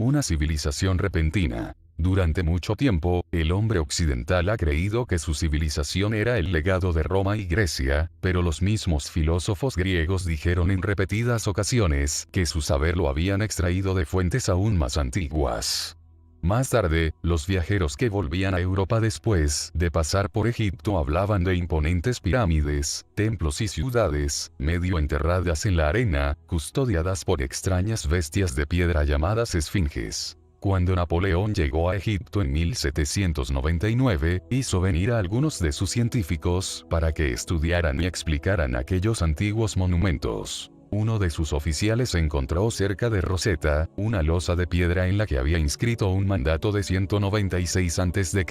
Una civilización repentina. Durante mucho tiempo, el hombre occidental ha creído que su civilización era el legado de Roma y Grecia, pero los mismos filósofos griegos dijeron en repetidas ocasiones que su saber lo habían extraído de fuentes aún más antiguas. Más tarde, los viajeros que volvían a Europa después de pasar por Egipto hablaban de imponentes pirámides, templos y ciudades, medio enterradas en la arena, custodiadas por extrañas bestias de piedra llamadas esfinges. Cuando Napoleón llegó a Egipto en 1799, hizo venir a algunos de sus científicos para que estudiaran y explicaran aquellos antiguos monumentos. Uno de sus oficiales encontró cerca de Rosetta una losa de piedra en la que había inscrito un mandato de 196 a.C.,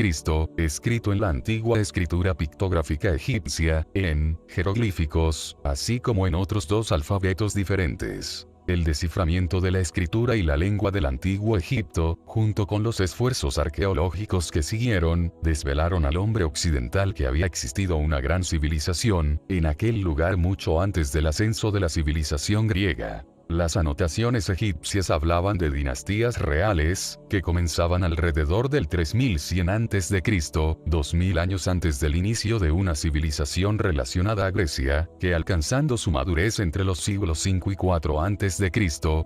escrito en la antigua escritura pictográfica egipcia, en jeroglíficos, así como en otros dos alfabetos diferentes. El desciframiento de la escritura y la lengua del antiguo Egipto, junto con los esfuerzos arqueológicos que siguieron, desvelaron al hombre occidental que había existido una gran civilización en aquel lugar mucho antes del ascenso de la civilización griega. Las anotaciones egipcias hablaban de dinastías reales, que comenzaban alrededor del 3100 a.C., 2000 años antes del inicio de una civilización relacionada a Grecia, que alcanzando su madurez entre los siglos 5 y 4 a.C.,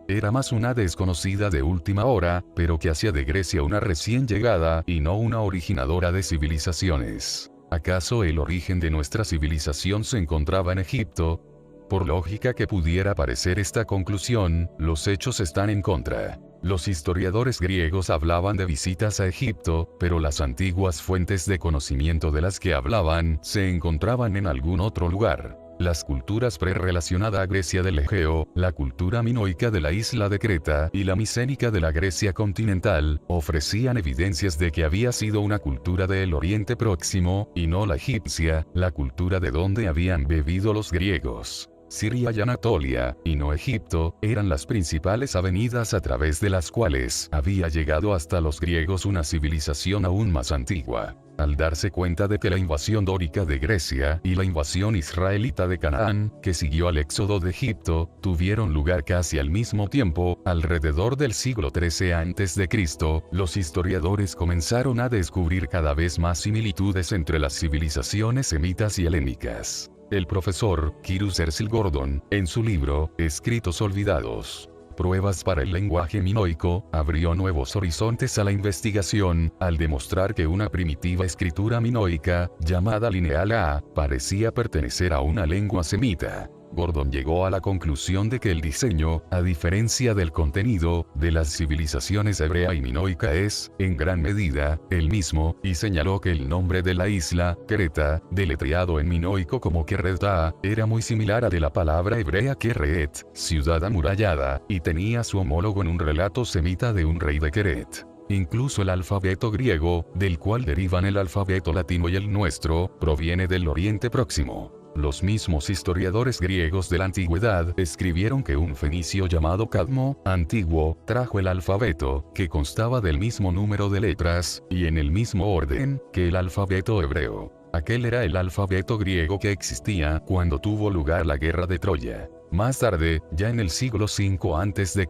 era más una desconocida de última hora, pero que hacía de Grecia una recién llegada y no una originadora de civilizaciones. ¿Acaso el origen de nuestra civilización se encontraba en Egipto? Por lógica que pudiera parecer esta conclusión, los hechos están en contra. Los historiadores griegos hablaban de visitas a Egipto, pero las antiguas fuentes de conocimiento de las que hablaban se encontraban en algún otro lugar. Las culturas prerelacionadas a Grecia del Egeo, la cultura minoica de la isla de Creta y la micénica de la Grecia continental, ofrecían evidencias de que había sido una cultura del Oriente Próximo, y no la egipcia, la cultura de donde habían bebido los griegos. Siria y Anatolia, y no Egipto, eran las principales avenidas a través de las cuales había llegado hasta los griegos una civilización aún más antigua. Al darse cuenta de que la invasión dórica de Grecia y la invasión israelita de Canaán, que siguió al éxodo de Egipto, tuvieron lugar casi al mismo tiempo, alrededor del siglo XIII a.C., los historiadores comenzaron a descubrir cada vez más similitudes entre las civilizaciones semitas y helénicas. El profesor Cyrus Herschel Gordon, en su libro, Escritos olvidados, Pruebas para el lenguaje minoico, abrió nuevos horizontes a la investigación, al demostrar que una primitiva escritura minoica, llamada Lineal A, parecía pertenecer a una lengua semita. Gordon llegó a la conclusión de que el diseño, a diferencia del contenido, de las civilizaciones hebrea y minoica es, en gran medida, el mismo, y señaló que el nombre de la isla, Creta, deletreado en minoico como Kereta, era muy similar a de la palabra hebrea Keret, ciudad amurallada, y tenía su homólogo en un relato semita de un rey de Keret. Incluso el alfabeto griego, del cual derivan el alfabeto latino y el nuestro, proviene del Oriente Próximo. Los mismos historiadores griegos de la antigüedad escribieron que un fenicio llamado Cadmo, antiguo, trajo el alfabeto, que constaba del mismo número de letras, y en el mismo orden, que el alfabeto hebreo. Aquel era el alfabeto griego que existía cuando tuvo lugar la guerra de Troya. Más tarde, ya en el siglo V a.C.,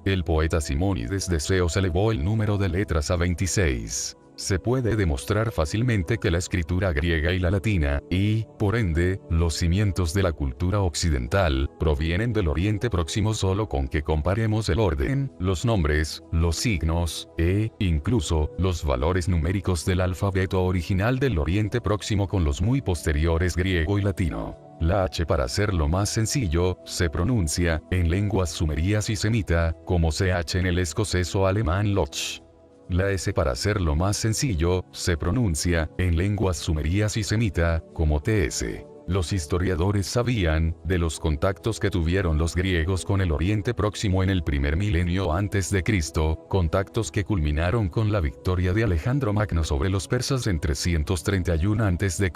el poeta Simónides de Ceos elevó el número de letras a 26. Se puede demostrar fácilmente que la escritura griega y la latina, y, por ende, los cimientos de la cultura occidental, provienen del Oriente Próximo solo con que comparemos el orden, los nombres, los signos, e, incluso, los valores numéricos del alfabeto original del Oriente Próximo con los muy posteriores griego y latino. La H, para hacerlo más sencillo, se pronuncia, en lenguas sumerías y semita, como CH en el escocés o alemán Loch. La S, para hacerlo más sencillo, se pronuncia, en lenguas sumerías y semita, como TS. Los historiadores sabían de los contactos que tuvieron los griegos con el Oriente Próximo en el primer milenio antes de Cristo, contactos que culminaron con la victoria de Alejandro Magno sobre los persas en 331 a.C.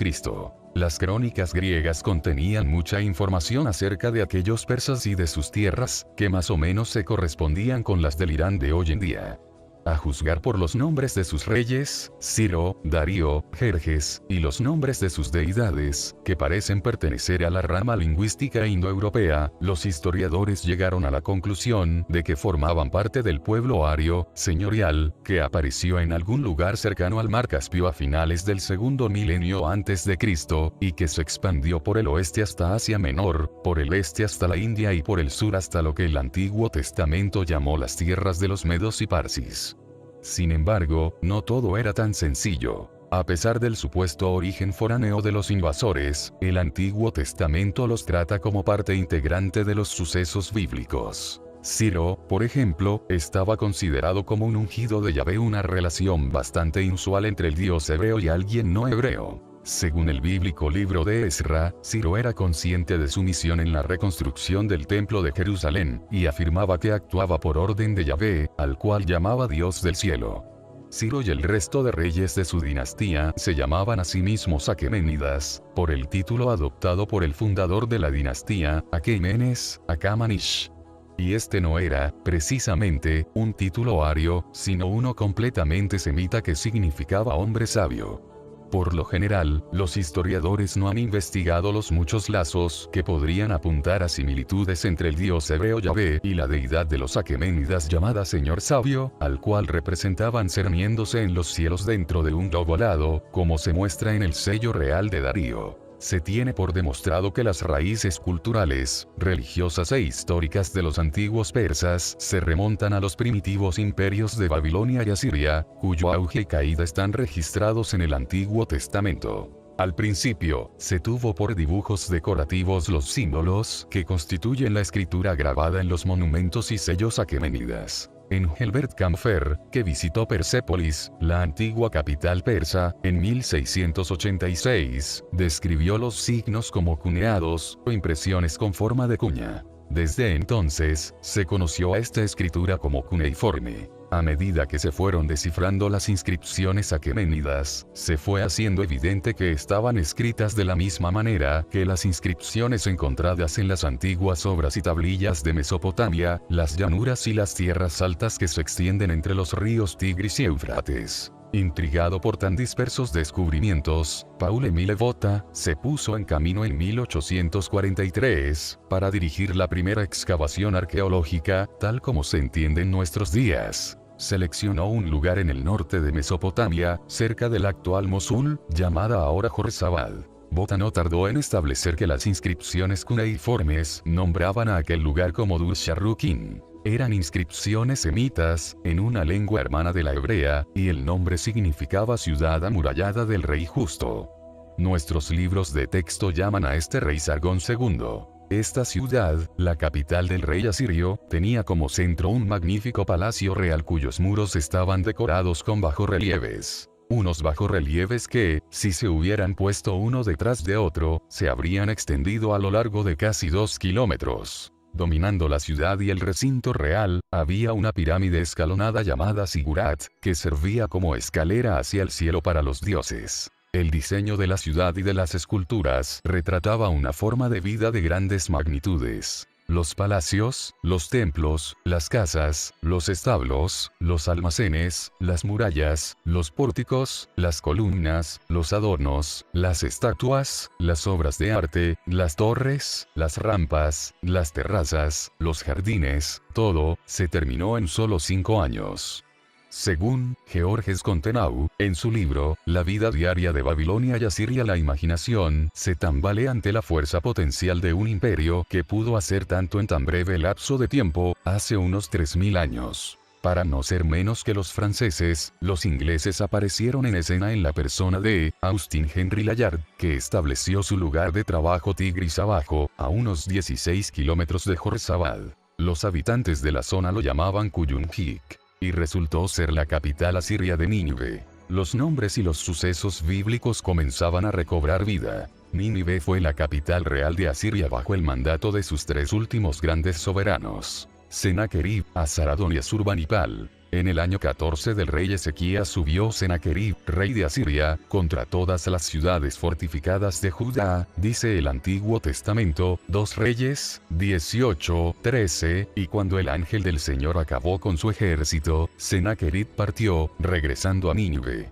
Las crónicas griegas contenían mucha información acerca de aquellos persas y de sus tierras, que más o menos se correspondían con las del Irán de hoy en día. a juzgar por los nombres de sus reyes, Ciro, Darío, Jerjes, y los nombres de sus deidades, que parecen pertenecer a la rama lingüística indoeuropea, los historiadores llegaron a la conclusión de que formaban parte del pueblo ario, señorial, que apareció en algún lugar cercano al mar Caspio a finales del segundo milenio antes de Cristo, y que se expandió por el oeste hasta Asia Menor, por el este hasta la India y por el sur hasta lo que el Antiguo Testamento llamó las tierras de los Medos y Parsis. Sin embargo, no todo era tan sencillo. A pesar del supuesto origen foráneo de los invasores, el Antiguo Testamento los trata como parte integrante de los sucesos bíblicos. Ciro, por ejemplo, estaba considerado como un ungido de Yahvé, una relación bastante inusual entre el dios hebreo y alguien no hebreo. Según el bíblico libro de Ezra, Ciro era consciente de su misión en la reconstrucción del templo de Jerusalén, y afirmaba que actuaba por orden de Yahvé, al cual llamaba Dios del cielo. Ciro y el resto de reyes de su dinastía se llamaban a sí mismos Aqueménidas, por el título adoptado por el fundador de la dinastía, Aquemenes, Acamanish. Y este no era, precisamente, un título ario, sino uno completamente semita que significaba hombre sabio. Por lo general, los historiadores no han investigado los muchos lazos que podrían apuntar a similitudes entre el dios hebreo Yahvé y la deidad de los Aqueménidas llamada Señor Sabio, al cual representaban cerniéndose en los cielos dentro de un globo alado, como se muestra en el sello real de Darío. Se tiene por demostrado que las raíces culturales, religiosas e históricas de los antiguos persas se remontan a los primitivos imperios de Babilonia y Asiria, cuyo auge y caída están registrados en el Antiguo Testamento. Al principio, se tuvo por dibujos decorativos los símbolos que constituyen la escritura grabada en los monumentos y sellos aqueménidas. Engelbert Kampfer, que visitó Persépolis, la antigua capital persa, en 1686, describió los signos como cuneados, o impresiones con forma de cuña. Desde entonces, se conoció a esta escritura como cuneiforme. A medida que se fueron descifrando las inscripciones aqueménidas, se fue haciendo evidente que estaban escritas de la misma manera que las inscripciones encontradas en las antiguas obras y tablillas de Mesopotamia, las llanuras y las tierras altas que se extienden entre los ríos Tigris y Éufrates. Intrigado por tan dispersos descubrimientos, Paul-Émile Botta se puso en camino en 1843 para dirigir la primera excavación arqueológica, tal como se entiende en nuestros días. Seleccionó un lugar en el norte de Mesopotamia, cerca del actual Mosul, llamada ahora Jorzabad. Botta no tardó en establecer que las inscripciones cuneiformes nombraban a aquel lugar como Dur-Sharrukin. Eran inscripciones semitas, en una lengua hermana de la hebrea, y el nombre significaba ciudad amurallada del rey justo. Nuestros libros de texto llaman a este rey Sargón II. Esta ciudad, la capital del rey asirio, tenía como centro un magnífico palacio real cuyos muros estaban decorados con bajorrelieves. Unos bajorrelieves que, si se hubieran puesto uno detrás de otro, se habrían extendido a lo largo de casi 2 kilómetros. Dominando la ciudad y el recinto real, había una pirámide escalonada llamada Sigurat, que servía como escalera hacia el cielo para los dioses. El diseño de la ciudad y de las esculturas retrataba una forma de vida de grandes magnitudes. Los palacios, los templos, las casas, los establos, los almacenes, las murallas, los pórticos, las columnas, los adornos, las estatuas, las obras de arte, las torres, las rampas, las terrazas, los jardines, todo, se terminó en solo 5 años. Según Georges Contenau, en su libro, La vida diaria de Babilonia y Asiria, la imaginación se tambalea ante la fuerza potencial de un imperio que pudo hacer tanto en tan breve lapso de tiempo, hace unos 3000 años. Para no ser menos que los franceses, los ingleses aparecieron en escena en la persona de Austin Henry Layard, que estableció su lugar de trabajo Tigris abajo, a unos 16 kilómetros de Jorzabad. Los habitantes de la zona lo llamaban Kuyunjik. Y resultó ser la capital asiria de Nínive. Los nombres y los sucesos bíblicos comenzaban a recobrar vida. Nínive fue la capital real de Asiria bajo el mandato de sus 3 últimos grandes soberanos. Sennacherib, Asaradón y Asurbanipal. En el año 14 del rey Ezequías subió Sennacherib, rey de Asiria, contra todas las ciudades fortificadas de Judá, dice el Antiguo Testamento, 2 Reyes, 18:13, y cuando el ángel del Señor acabó con su ejército, Sennacherib partió, regresando a Nínive.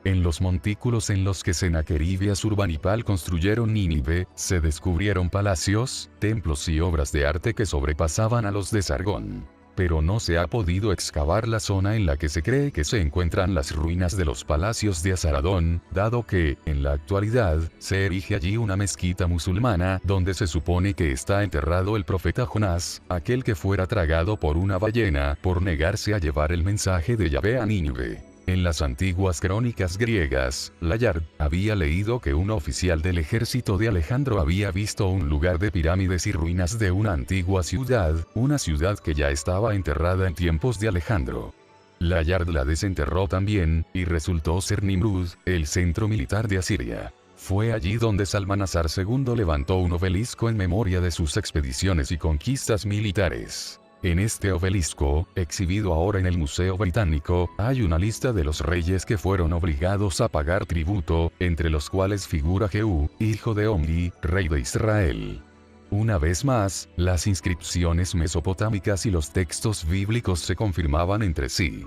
En los montículos en los que Sennacherib y Asurbanipal construyeron Nínive, se descubrieron palacios, templos y obras de arte que sobrepasaban a los de Sargón. Pero no se ha podido excavar la zona en la que se cree que se encuentran las ruinas de los palacios de Asaradón, dado que, en la actualidad, se erige allí una mezquita musulmana donde se supone que está enterrado el profeta Jonás, aquel que fuera tragado por una ballena por negarse a llevar el mensaje de Yahvé a Nínive. En las antiguas crónicas griegas, Layard había leído que un oficial del ejército de Alejandro había visto un lugar de pirámides y ruinas de una antigua ciudad, una ciudad que ya estaba enterrada en tiempos de Alejandro. Layard la desenterró también, y resultó ser Nimrud, el centro militar de Asiria. Fue allí donde Salmanasar II levantó un obelisco en memoria de sus expediciones y conquistas militares. En este obelisco, exhibido ahora en el Museo Británico, hay una lista de los reyes que fueron obligados a pagar tributo, entre los cuales figura Jehú, hijo de Omri, rey de Israel. Una vez más, las inscripciones mesopotámicas y los textos bíblicos se confirmaban entre sí.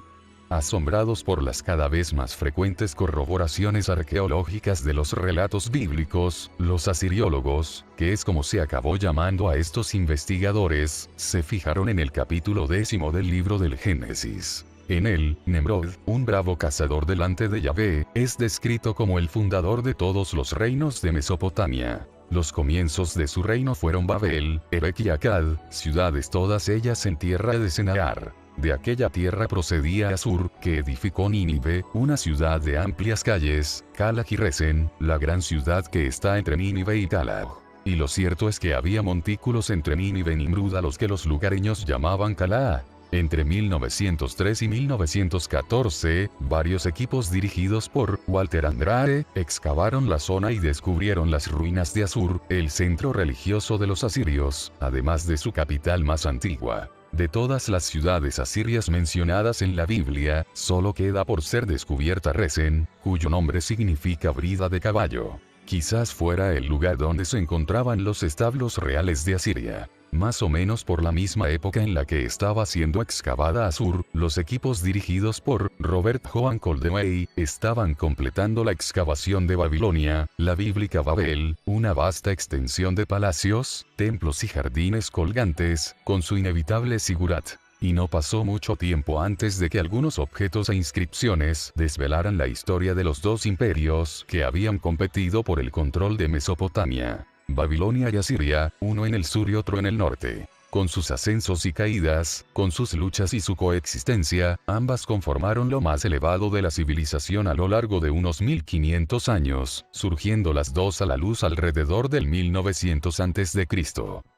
Asombrados por las cada vez más frecuentes corroboraciones arqueológicas de los relatos bíblicos, los asiriólogos, que es como se acabó llamando a estos investigadores, se fijaron en el capítulo 10 del libro del Génesis. En él, Nemrod, un bravo cazador delante de Yahvé, es descrito como el fundador de todos los reinos de Mesopotamia. Los comienzos de su reino fueron Babel, Erech y Akkad, ciudades todas ellas en tierra de Sennaar. De aquella tierra procedía Asur, que edificó Nínive, una ciudad de amplias calles, Calach y Resen, la gran ciudad que está entre Nínive y Calach. Y lo cierto es que había montículos entre Nínive y Nimrud a los que los lugareños llamaban Calá. Entre 1903 y 1914, varios equipos dirigidos por Walter Andrade excavaron la zona y descubrieron las ruinas de Asur, el centro religioso de los asirios, además de su capital más antigua. De todas las ciudades asirias mencionadas en la Biblia, solo queda por ser descubierta Resen, cuyo nombre significa brida de caballo. Quizás fuera el lugar donde se encontraban los establos reales de Asiria. Más o menos por la misma época en la que estaba siendo excavada Asur, los equipos dirigidos por Robert Joan Coldewey estaban completando la excavación de Babilonia, la bíblica Babel, una vasta extensión de palacios, templos y jardines colgantes, con su inevitable sigurat. Y no pasó mucho tiempo antes de que algunos objetos e inscripciones desvelaran la historia de los dos imperios que habían competido por el control de Mesopotamia. Babilonia y Asiria, uno en el sur y otro en el norte. Con sus ascensos y caídas, con sus luchas y su coexistencia, ambas conformaron lo más elevado de la civilización a lo largo de unos 1500 años, surgiendo las dos a la luz alrededor del 1900 a.C.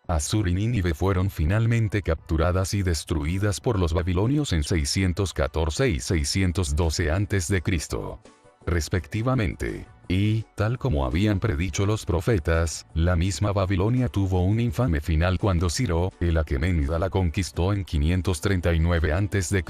Asur y Nínive fueron finalmente capturadas y destruidas por los babilonios en 614 y 612 a.C. respectivamente. Y, tal como habían predicho los profetas, la misma Babilonia tuvo un infame final cuando Ciro, el Aqueménida, la conquistó en 539 a.C.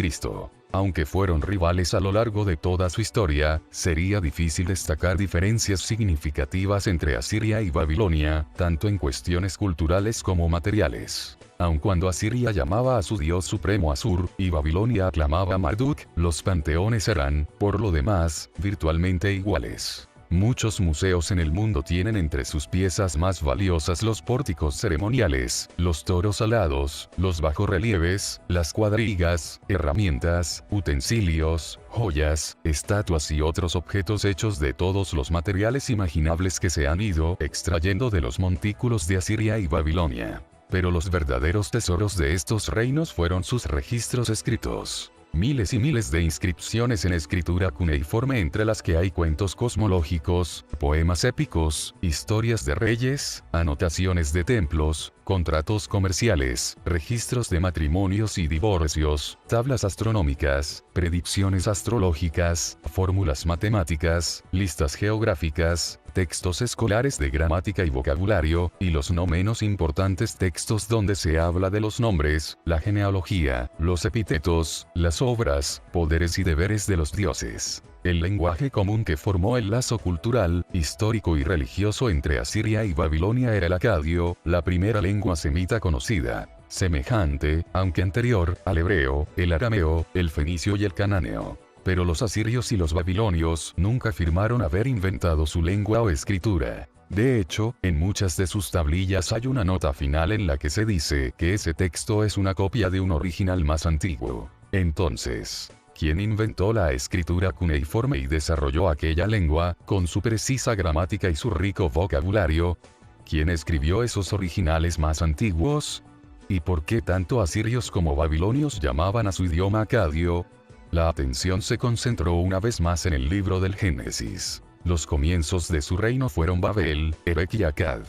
Aunque fueron rivales a lo largo de toda su historia, sería difícil destacar diferencias significativas entre Asiria y Babilonia, tanto en cuestiones culturales como materiales. Aun cuando Asiria llamaba a su dios supremo Asur, y Babilonia aclamaba a Marduk, los panteones eran, por lo demás, virtualmente iguales. Muchos museos en el mundo tienen entre sus piezas más valiosas los pórticos ceremoniales, los toros alados, los bajorrelieves, las cuadrigas, herramientas, utensilios, joyas, estatuas y otros objetos hechos de todos los materiales imaginables que se han ido extrayendo de los montículos de Asiria y Babilonia. Pero los verdaderos tesoros de estos reinos fueron sus registros escritos. Miles y miles de inscripciones en escritura cuneiforme, entre las que hay cuentos cosmológicos, poemas épicos, historias de reyes, anotaciones de templos, contratos comerciales, registros de matrimonios y divorcios, tablas astronómicas, predicciones astrológicas, fórmulas matemáticas, listas geográficas, textos escolares de gramática y vocabulario, y los no menos importantes textos donde se habla de los nombres, la genealogía, los epítetos, las obras, poderes y deberes de los dioses. El lenguaje común que formó el lazo cultural, histórico y religioso entre Asiria y Babilonia era el acadio, la primera lengua semita conocida, semejante, aunque anterior, al hebreo, el arameo, el fenicio y el cananeo. Pero los asirios y los babilonios nunca afirmaron haber inventado su lengua o escritura. De hecho, en muchas de sus tablillas hay una nota final en la que se dice que ese texto es una copia de un original más antiguo. Entonces, ¿quién inventó la escritura cuneiforme y desarrolló aquella lengua, con su precisa gramática y su rico vocabulario? ¿Quién escribió esos originales más antiguos? ¿Y por qué tanto asirios como babilonios llamaban a su idioma acadio? La atención se concentró una vez más en el libro del Génesis. Los comienzos de su reino fueron Babel, Erech y Akkad.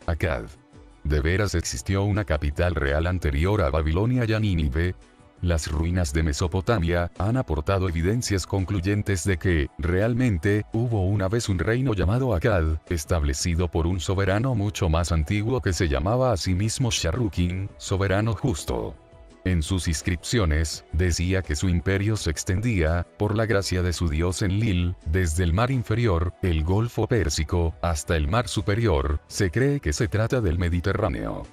Akkad. ¿De veras existió una capital real anterior a Babilonia y a Nínive? Las ruinas de Mesopotamia han aportado evidencias concluyentes de que, realmente, hubo una vez un reino llamado Akkad, establecido por un soberano mucho más antiguo que se llamaba a sí mismo Sharrukin, soberano justo. En sus inscripciones, decía que su imperio se extendía, por la gracia de su dios Enlil, desde el mar inferior, el Golfo Pérsico, hasta el mar superior. Se cree que se trata del Mediterráneo.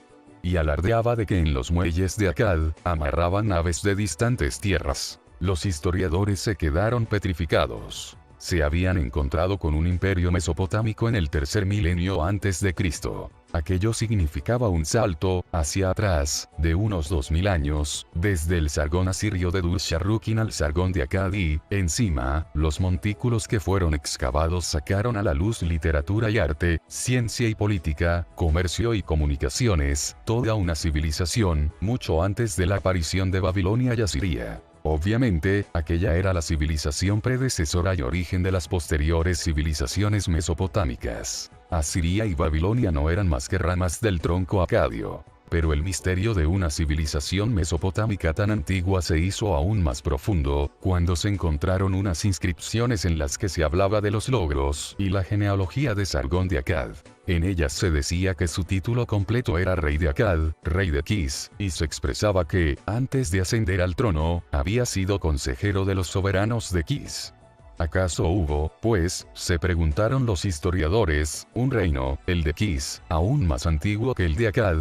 Y alardeaba de que en los muelles de Akkad, amarraban naves de distantes tierras. Los historiadores se quedaron petrificados. Se habían encontrado con un imperio mesopotámico en el tercer milenio antes de Cristo. Aquello significaba un salto, hacia atrás, de unos 2000 años, desde el Sargón asirio de Dur-Sharrukin al Sargón de Akkad y, encima, los montículos que fueron excavados sacaron a la luz literatura y arte, ciencia y política, comercio y comunicaciones, toda una civilización, mucho antes de la aparición de Babilonia y Asiria. Obviamente, aquella era la civilización predecesora y origen de las posteriores civilizaciones mesopotámicas. Asiria y Babilonia no eran más que ramas del tronco acadio. Pero el misterio de una civilización mesopotámica tan antigua se hizo aún más profundo, cuando se encontraron unas inscripciones en las que se hablaba de los logros y la genealogía de Sargón de Akkad. En ellas se decía que su título completo era rey de Akkad, rey de Kish, y se expresaba que, antes de ascender al trono, había sido consejero de los soberanos de Kish. ¿Acaso hubo, pues, se preguntaron los historiadores, un reino, el de Kish, aún más antiguo que el de Akkad?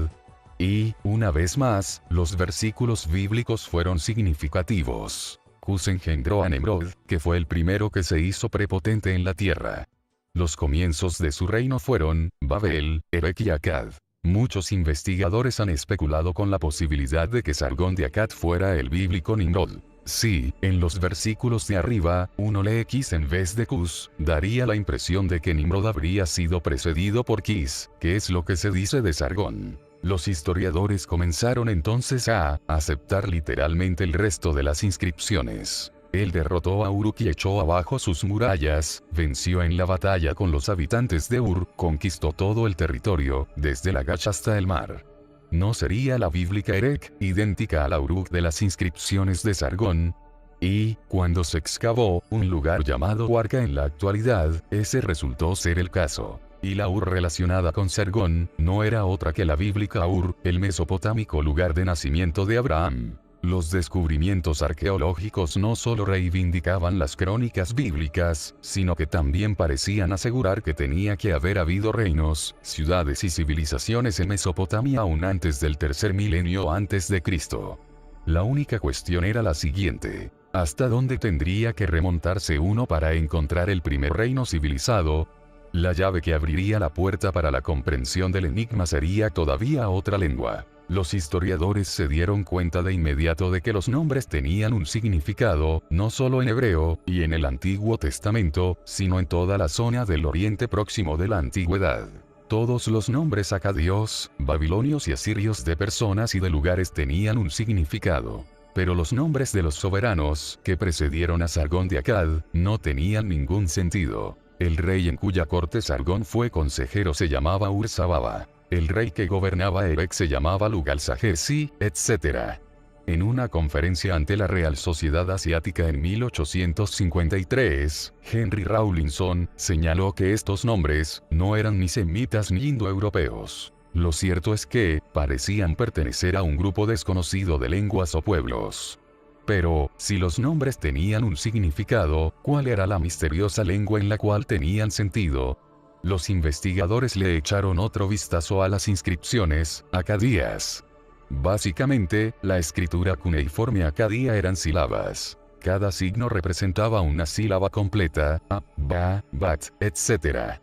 Y, una vez más, los versículos bíblicos fueron significativos. Cus engendró a Nemrod, que fue el primero que se hizo prepotente en la tierra. Los comienzos de su reino fueron, Babel, Erech y Akkad. Muchos investigadores han especulado con la posibilidad de que Sargón de Akkad fuera el bíblico Nimrod. Sí, en los versículos de arriba, uno lee Kish en vez de Cus, daría la impresión de que Nimrod habría sido precedido por Kish, que es lo que se dice de Sargón. Los historiadores comenzaron entonces a aceptar literalmente el resto de las inscripciones. Él derrotó a Uruk y echó abajo sus murallas, venció en la batalla con los habitantes de Ur, conquistó todo el territorio, desde Lagash hasta el mar. ¿No sería la bíblica Erech, idéntica a la Uruk de las inscripciones de Sargón? Y, cuando se excavó un lugar llamado Huarca en la actualidad, ese resultó ser el caso. Y la Ur relacionada con Sargón, no era otra que la bíblica Ur, el mesopotámico lugar de nacimiento de Abraham. Los descubrimientos arqueológicos no solo reivindicaban las crónicas bíblicas, sino que también parecían asegurar que tenía que haber habido reinos, ciudades y civilizaciones en Mesopotamia aún antes del tercer milenio antes de Cristo. La única cuestión era la siguiente: ¿hasta dónde tendría que remontarse uno para encontrar el primer reino civilizado? La llave que abriría la puerta para la comprensión del enigma sería todavía otra lengua. Los historiadores se dieron cuenta de inmediato de que los nombres tenían un significado, no solo en hebreo, y en el Antiguo Testamento, sino en toda la zona del Oriente Próximo de la Antigüedad. Todos los nombres acadios, babilonios y asirios de personas y de lugares tenían un significado. Pero los nombres de los soberanos, que precedieron a Sargón de Akkad, no tenían ningún sentido. El rey en cuya corte Sargón fue consejero se llamaba Ur-Zababa. El rey que gobernaba Erech se llamaba Lugalsagesi, etc. En una conferencia ante la Real Sociedad Asiática en 1853, Henry Rawlinson señaló que estos nombres no eran ni semitas ni indoeuropeos. Lo cierto es que parecían pertenecer a un grupo desconocido de lenguas o pueblos. Pero, si los nombres tenían un significado, ¿cuál era la misteriosa lengua en la cual tenían sentido? Los investigadores le echaron otro vistazo a las inscripciones acadías. Básicamente, la escritura cuneiforme acadía eran sílabas. Cada signo representaba una sílaba completa, a, ba, bat, etc.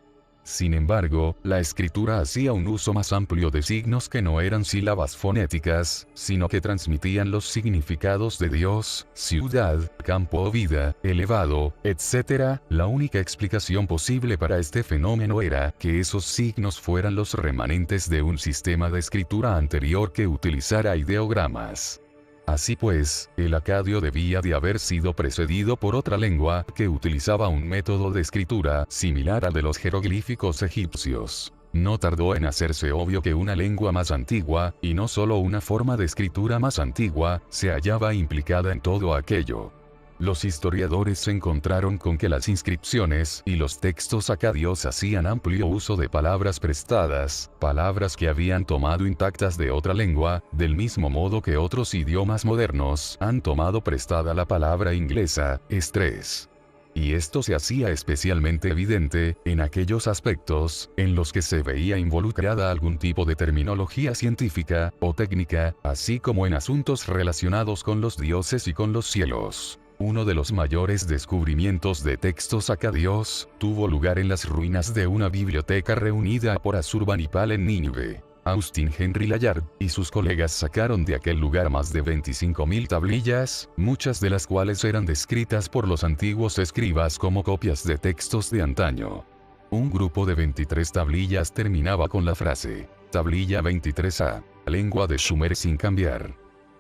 Sin embargo, la escritura hacía un uso más amplio de signos que no eran sílabas fonéticas, sino que transmitían los significados de Dios, ciudad, campo o vida, elevado, etc. La única explicación posible para este fenómeno era que esos signos fueran los remanentes de un sistema de escritura anterior que utilizara ideogramas. Así pues, el acadio debía de haber sido precedido por otra lengua que utilizaba un método de escritura similar al de los jeroglíficos egipcios. No tardó en hacerse obvio que una lengua más antigua, y no solo una forma de escritura más antigua, se hallaba implicada en todo aquello. Los historiadores se encontraron con que las inscripciones y los textos acadios hacían amplio uso de palabras prestadas, palabras que habían tomado intactas de otra lengua, del mismo modo que otros idiomas modernos han tomado prestada la palabra inglesa, estrés. Y esto se hacía especialmente evidente en aquellos aspectos en los que se veía involucrada algún tipo de terminología científica o técnica, así como en asuntos relacionados con los dioses y con los cielos. Uno de los mayores descubrimientos de textos acadios tuvo lugar en las ruinas de una biblioteca reunida por Asurbanipal en Nínive. Austin Henry Layard y sus colegas sacaron de aquel lugar más de 25.000 tablillas, muchas de las cuales eran descritas por los antiguos escribas como copias de textos de antaño. Un grupo de 23 tablillas terminaba con la frase, tablilla 23A, lengua de Sumer sin cambiar.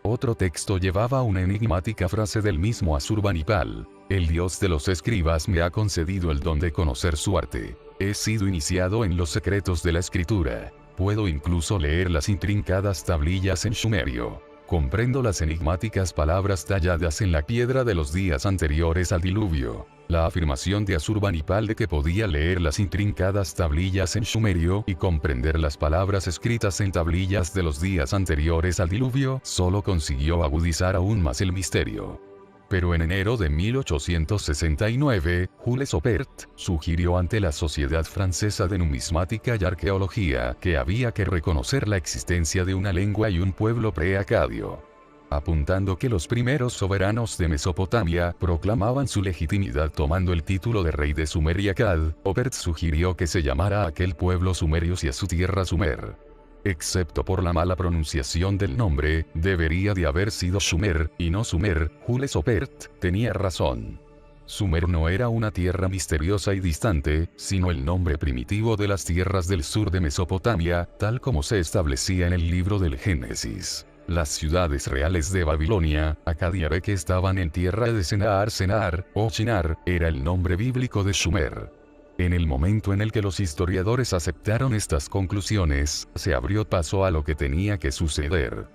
Otro texto llevaba una enigmática frase del mismo Asurbanipal, el dios de los escribas me ha concedido el don de conocer su arte. He sido iniciado en los secretos de la escritura. Puedo incluso leer las intrincadas tablillas en sumerio. Comprendo las enigmáticas palabras talladas en la piedra de los días anteriores al diluvio. La afirmación de Asurbanipal de que podía leer las intrincadas tablillas en sumerio y comprender las palabras escritas en tablillas de los días anteriores al diluvio solo consiguió agudizar aún más el misterio. Pero en enero de 1869, Jules Oppert sugirió ante la Sociedad Francesa de Numismática y Arqueología que había que reconocer la existencia de una lengua y un pueblo pre-acadio. Apuntando que los primeros soberanos de Mesopotamia proclamaban su legitimidad tomando el título de rey de Sumer y Akkad, Oppert sugirió que se llamara a aquel pueblo sumerios y a su tierra Sumer. Excepto por la mala pronunciación del nombre, debería de haber sido Sumer, y no Sumer. Jules Oppert tenía razón. Sumer no era una tierra misteriosa y distante, sino el nombre primitivo de las tierras del sur de Mesopotamia, tal como se establecía en el libro del Génesis. Las ciudades reales de Babilonia, Akkad y Erech estaban en tierra de Sennaar o Shinar, era el nombre bíblico de Sumer. En el momento en el que los historiadores aceptaron estas conclusiones, se abrió paso a lo que tenía que suceder.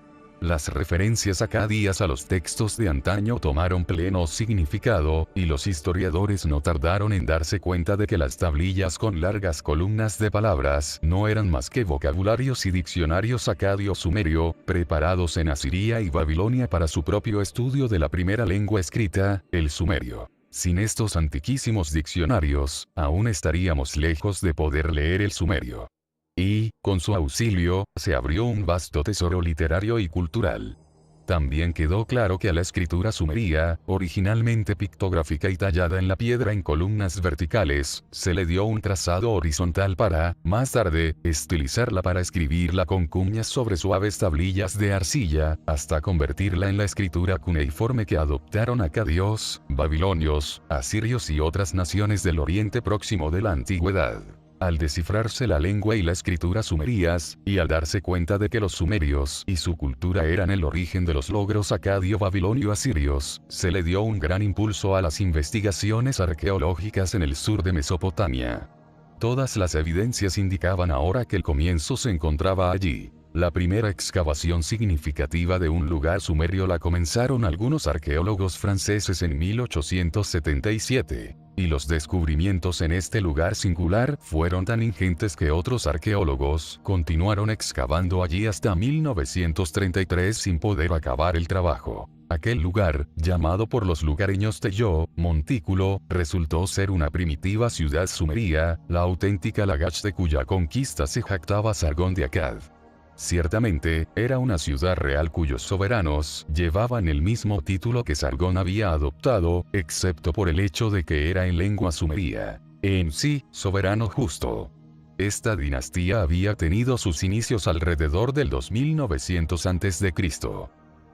Las referencias acadias a los textos de antaño tomaron pleno significado, y los historiadores no tardaron en darse cuenta de que las tablillas con largas columnas de palabras no eran más que vocabularios y diccionarios acadio-sumerio, preparados en Asiria y Babilonia para su propio estudio de la primera lengua escrita, el sumerio. Sin estos antiquísimos diccionarios, aún estaríamos lejos de poder leer el sumerio. Y, con su auxilio, se abrió un vasto tesoro literario y cultural. También quedó claro que a la escritura sumeria, originalmente pictográfica y tallada en la piedra en columnas verticales, se le dio un trazado horizontal para, más tarde, estilizarla para escribirla con cuñas sobre suaves tablillas de arcilla, hasta convertirla en la escritura cuneiforme que adoptaron acadios, babilonios, asirios y otras naciones del Oriente Próximo de la Antigüedad. Al descifrarse la lengua y la escritura sumerias, y al darse cuenta de que los sumerios y su cultura eran el origen de los logros acadio-babilonio-asirios, se le dio un gran impulso a las investigaciones arqueológicas en el sur de Mesopotamia. Todas las evidencias indicaban ahora que el comienzo se encontraba allí. La primera excavación significativa de un lugar sumerio la comenzaron algunos arqueólogos franceses en 1877, y los descubrimientos en este lugar singular fueron tan ingentes que otros arqueólogos continuaron excavando allí hasta 1933 sin poder acabar el trabajo. Aquel lugar, llamado por los lugareños Tello, Montículo, resultó ser una primitiva ciudad sumeria, la auténtica Lagash de cuya conquista se jactaba Sargón de Akkad. Ciertamente, era una ciudad real cuyos soberanos llevaban el mismo título que Sargón había adoptado, excepto por el hecho de que era en lengua sumeria. En sí, soberano justo. Esta dinastía había tenido sus inicios alrededor del 2900 a.C.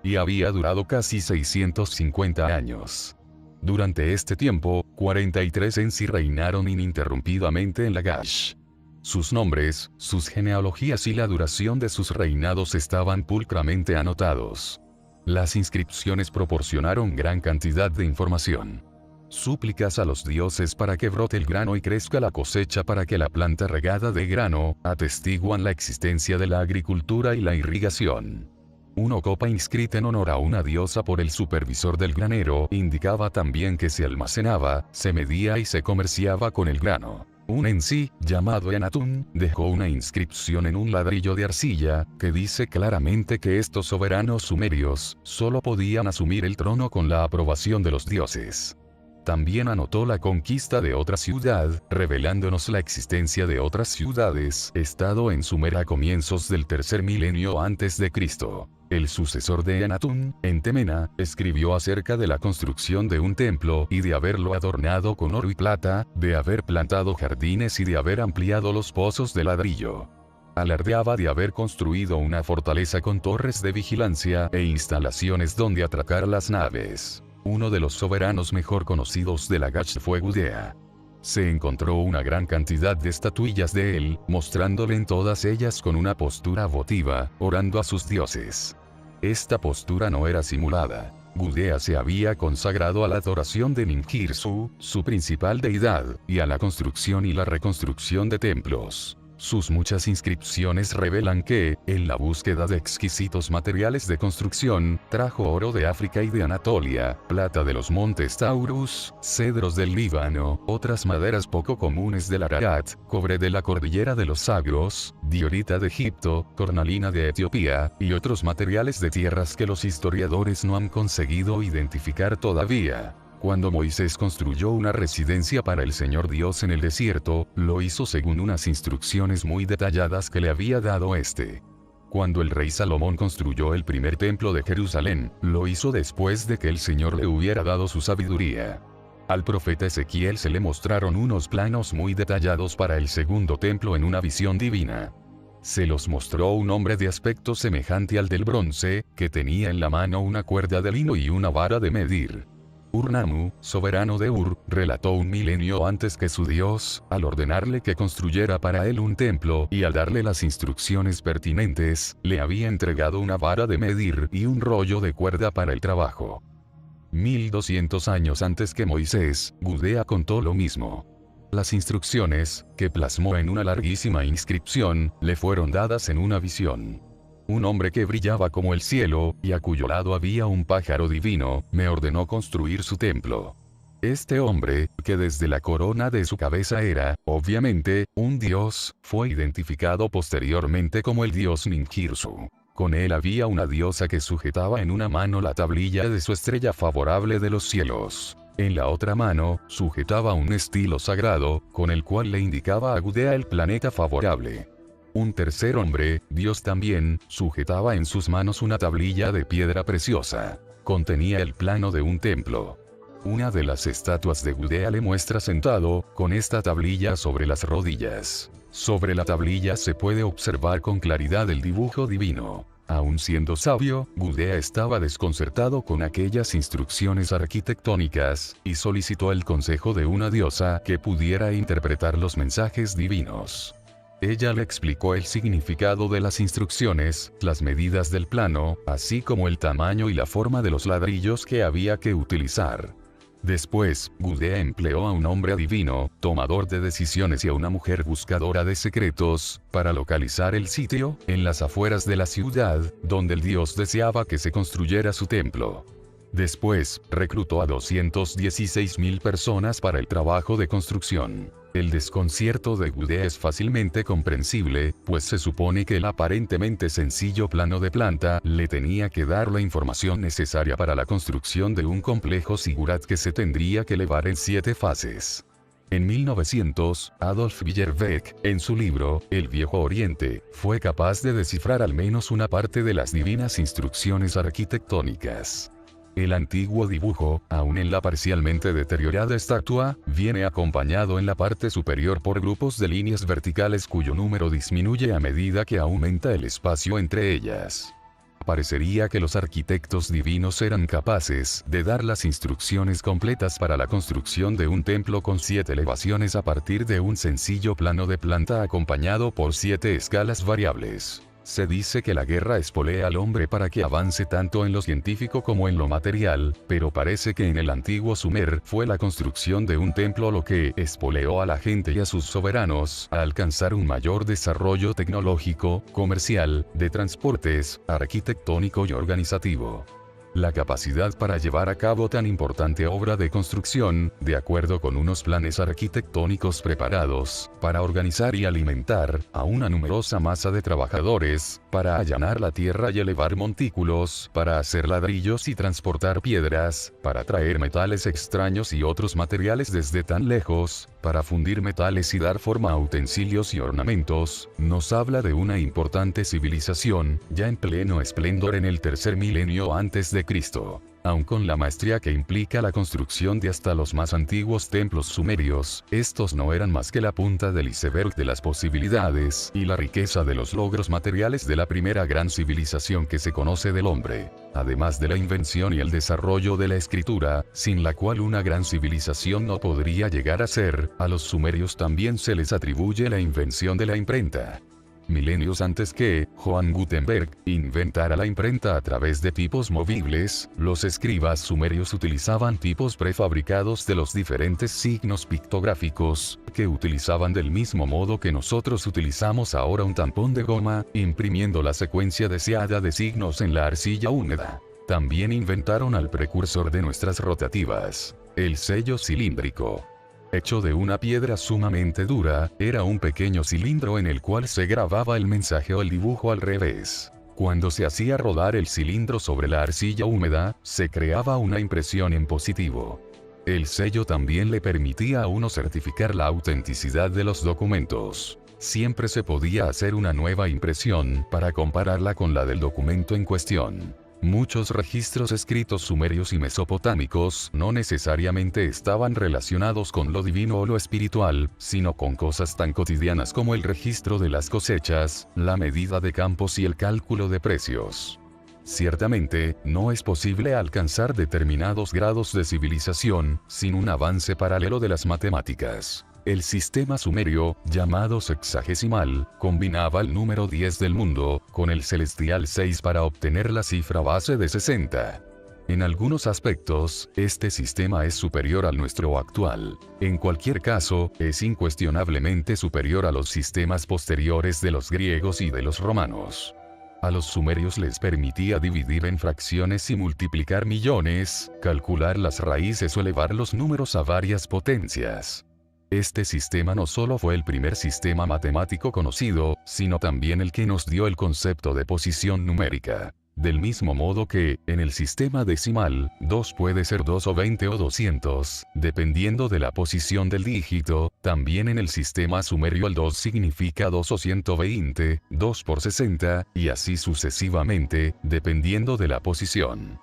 y había durado casi 650 años. Durante este tiempo, 43 Ensi reinaron ininterrumpidamente en Lagash. Sus nombres, sus genealogías y la duración de sus reinados estaban pulcramente anotados. Las inscripciones proporcionaron gran cantidad de información. Súplicas a los dioses para que brote el grano y crezca la cosecha para que la planta regada de grano, atestiguan la existencia de la agricultura y la irrigación. Una copa inscrita en honor a una diosa por el supervisor del granero indicaba también que se almacenaba, se medía y se comerciaba con el grano. Un Ensi, llamado Enatún, dejó una inscripción en un ladrillo de arcilla, que dice claramente que estos soberanos sumerios, solo podían asumir el trono con la aprobación de los dioses. También anotó la conquista de otra ciudad, revelándonos la existencia de otras ciudades, estado en Sumer a comienzos del tercer milenio antes de Cristo. El sucesor de Enatún, Entemena, escribió acerca de la construcción de un templo y de haberlo adornado con oro y plata, de haber plantado jardines y de haber ampliado los pozos de ladrillo. Alardeaba de haber construido una fortaleza con torres de vigilancia e instalaciones donde atracar las naves. Uno de los soberanos mejor conocidos de Lagash fue Gudea. Se encontró una gran cantidad de estatuillas de él, mostrándole en todas ellas con una postura votiva, orando a sus dioses. Esta postura no era simulada. Gudea se había consagrado a la adoración de Ninkirsu, su principal deidad, y a la construcción y la reconstrucción de templos. Sus muchas inscripciones revelan que, en la búsqueda de exquisitos materiales de construcción, trajo oro de África y de Anatolia, plata de los montes Taurus, cedros del Líbano, otras maderas poco comunes del Ararat, cobre de la cordillera de los Zagros, diorita de Egipto, cornalina de Etiopía, y otros materiales de tierras que los historiadores no han conseguido identificar todavía. Cuando Moisés construyó una residencia para el Señor Dios en el desierto, lo hizo según unas instrucciones muy detalladas que le había dado este. Cuando el rey Salomón construyó el primer templo de Jerusalén, lo hizo después de que el Señor le hubiera dado su sabiduría. Al profeta Ezequiel se le mostraron unos planos muy detallados para el segundo templo en una visión divina. Se los mostró un hombre de aspecto semejante al del bronce, que tenía en la mano una cuerda de lino y una vara de medir. Ur-Nammu, soberano de Ur, relató un milenio antes que su Dios, al ordenarle que construyera para él un templo y al darle las instrucciones pertinentes, le había entregado una vara de medir y un rollo de cuerda para el trabajo. 1200 años antes que Moisés, Gudea contó lo mismo. Las instrucciones, que plasmó en una larguísima inscripción, le fueron dadas en una visión. Un hombre que brillaba como el cielo, y a cuyo lado había un pájaro divino, me ordenó construir su templo. Este hombre, que desde la corona de su cabeza era, obviamente, un dios, fue identificado posteriormente como el dios Ninkirsu. Con él había una diosa que sujetaba en una mano la tablilla de su estrella favorable de los cielos. En la otra mano, sujetaba un estilo sagrado, con el cual le indicaba a Gudea el planeta favorable. Un tercer hombre, Dios también, sujetaba en sus manos una tablilla de piedra preciosa. Contenía el plano de un templo. Una de las estatuas de Gudea le muestra sentado, con esta tablilla sobre las rodillas. Sobre la tablilla se puede observar con claridad el dibujo divino. Aun siendo sabio, Gudea estaba desconcertado con aquellas instrucciones arquitectónicas, y solicitó el consejo de una diosa que pudiera interpretar los mensajes divinos. Ella le explicó el significado de las instrucciones, las medidas del plano, así como el tamaño y la forma de los ladrillos que había que utilizar. Después, Gudea empleó a un hombre adivino, tomador de decisiones y a una mujer buscadora de secretos, para localizar el sitio, en las afueras de la ciudad, donde el dios deseaba que se construyera su templo. Después, reclutó a 216.000 personas para el trabajo de construcción. El desconcierto de Gudea es fácilmente comprensible, pues se supone que el aparentemente sencillo plano de planta le tenía que dar la información necesaria para la construcción de un complejo zigurat que se tendría que elevar en 7 fases. En 1900, Adolf Billerbeck, en su libro, El Viejo Oriente, fue capaz de descifrar al menos una parte de las divinas instrucciones arquitectónicas. El antiguo dibujo, aún en la parcialmente deteriorada estatua, viene acompañado en la parte superior por grupos de líneas verticales cuyo número disminuye a medida que aumenta el espacio entre ellas. Parecería que los arquitectos divinos eran capaces de dar las instrucciones completas para la construcción de un templo con 7 elevaciones a partir de un sencillo plano de planta acompañado por 7 escalas variables. Se dice que la guerra espolea al hombre para que avance tanto en lo científico como en lo material, pero parece que en el antiguo Sumer fue la construcción de un templo lo que espoleó a la gente y a sus soberanos a alcanzar un mayor desarrollo tecnológico, comercial, de transportes, arquitectónico y organizativo. La capacidad para llevar a cabo tan importante obra de construcción, de acuerdo con unos planes arquitectónicos preparados, para organizar y alimentar a una numerosa masa de trabajadores, para allanar la tierra y elevar montículos, para hacer ladrillos y transportar piedras, para traer metales extraños y otros materiales desde tan lejos, para fundir metales y dar forma a utensilios y ornamentos, nos habla de una importante civilización, ya en pleno esplendor en el tercer milenio antes de Cristo. Aun con la maestría que implica la construcción de hasta los más antiguos templos sumerios, estos no eran más que la punta del iceberg de las posibilidades y la riqueza de los logros materiales de la primera gran civilización que se conoce del hombre. Además de la invención y el desarrollo de la escritura, sin la cual una gran civilización no podría llegar a ser, a los sumerios también se les atribuye la invención de la imprenta. Milenios antes que Johann Gutenberg inventara la imprenta a través de tipos movibles, los escribas sumerios utilizaban tipos prefabricados de los diferentes signos pictográficos, que utilizaban del mismo modo que nosotros utilizamos ahora un tampón de goma, imprimiendo la secuencia deseada de signos en la arcilla húmeda. También inventaron al precursor de nuestras rotativas, el sello cilíndrico. Hecho de una piedra sumamente dura, era un pequeño cilindro en el cual se grababa el mensaje o el dibujo al revés. Cuando se hacía rodar el cilindro sobre la arcilla húmeda, se creaba una impresión en positivo. El sello también le permitía a uno certificar la autenticidad de los documentos. Siempre se podía hacer una nueva impresión para compararla con la del documento en cuestión. Muchos registros escritos sumerios y mesopotámicos no necesariamente estaban relacionados con lo divino o lo espiritual, sino con cosas tan cotidianas como el registro de las cosechas, la medida de campos y el cálculo de precios. Ciertamente, no es posible alcanzar determinados grados de civilización sin un avance paralelo de las matemáticas. El sistema sumerio, llamado sexagesimal, combinaba el número 10 del mundo con el celestial 6 para obtener la cifra base de 60. En algunos aspectos, este sistema es superior al nuestro actual. En cualquier caso, es incuestionablemente superior a los sistemas posteriores de los griegos y de los romanos. A los sumerios les permitía dividir en fracciones y multiplicar millones, calcular las raíces o elevar los números a varias potencias. Este sistema no solo fue el primer sistema matemático conocido, sino también el que nos dio el concepto de posición numérica. Del mismo modo que, en el sistema decimal, 2 puede ser 2 o 20 o 200, dependiendo de la posición del dígito, también en el sistema sumerio el 2 significa 2 o 120, 2 por 60, y así sucesivamente, dependiendo de la posición.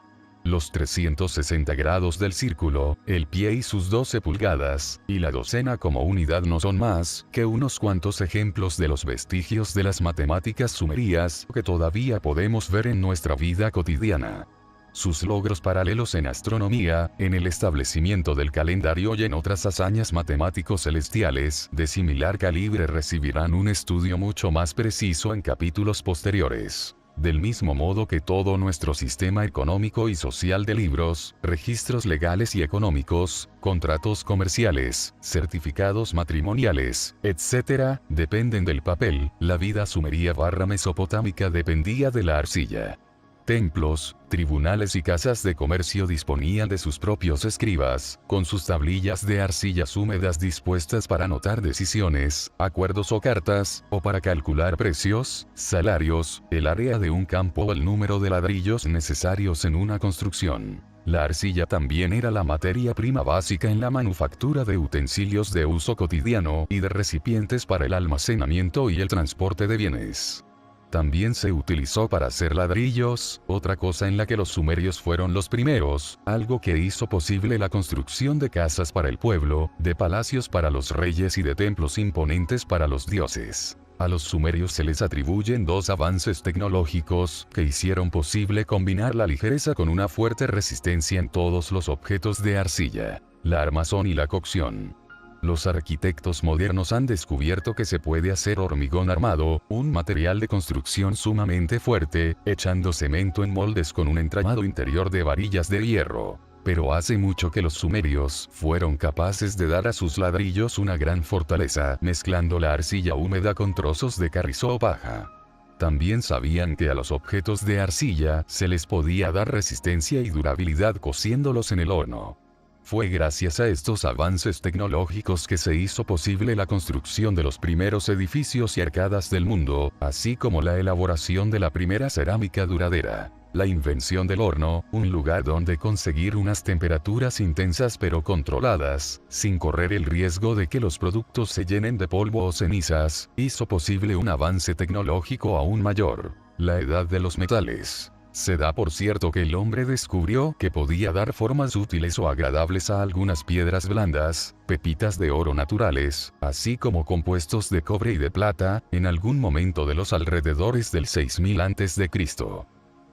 Los 360 grados del círculo, el pie y sus 12 pulgadas, y la docena como unidad no son más que unos cuantos ejemplos de los vestigios de las matemáticas sumerias que todavía podemos ver en nuestra vida cotidiana. Sus logros paralelos en astronomía, en el establecimiento del calendario y en otras hazañas matemáticos celestiales de similar calibre recibirán un estudio mucho más preciso en capítulos posteriores. Del mismo modo que todo nuestro sistema económico y social de libros, registros legales y económicos, contratos comerciales, certificados matrimoniales, etc., dependen del papel, la vida sumeria / mesopotámica dependía de la arcilla. Templos, tribunales y casas de comercio disponían de sus propios escribas, con sus tablillas de arcillas húmedas dispuestas para anotar decisiones, acuerdos o cartas, o para calcular precios, salarios, el área de un campo o el número de ladrillos necesarios en una construcción. La arcilla también era la materia prima básica en la manufactura de utensilios de uso cotidiano y de recipientes para el almacenamiento y el transporte de bienes. También se utilizó para hacer ladrillos, otra cosa en la que los sumerios fueron los primeros, algo que hizo posible la construcción de casas para el pueblo, de palacios para los reyes y de templos imponentes para los dioses. A los sumerios se les atribuyen dos avances tecnológicos que hicieron posible combinar la ligereza con una fuerte resistencia en todos los objetos de arcilla: la armazón y la cocción. Los arquitectos modernos han descubierto que se puede hacer hormigón armado, un material de construcción sumamente fuerte, echando cemento en moldes con un entramado interior de varillas de hierro. Pero hace mucho que los sumerios fueron capaces de dar a sus ladrillos una gran fortaleza, mezclando la arcilla húmeda con trozos de carrizo o paja. También sabían que a los objetos de arcilla se les podía dar resistencia y durabilidad cociéndolos en el horno. Fue gracias a estos avances tecnológicos que se hizo posible la construcción de los primeros edificios y arcadas del mundo, así como la elaboración de la primera cerámica duradera. La invención del horno, un lugar donde conseguir unas temperaturas intensas pero controladas, sin correr el riesgo de que los productos se llenen de polvo o cenizas, hizo posible un avance tecnológico aún mayor: la edad de los metales. Se da por cierto que el hombre descubrió que podía dar formas útiles o agradables a algunas piedras blandas, pepitas de oro naturales, así como compuestos de cobre y de plata, en algún momento de los alrededores del 6000 a.C.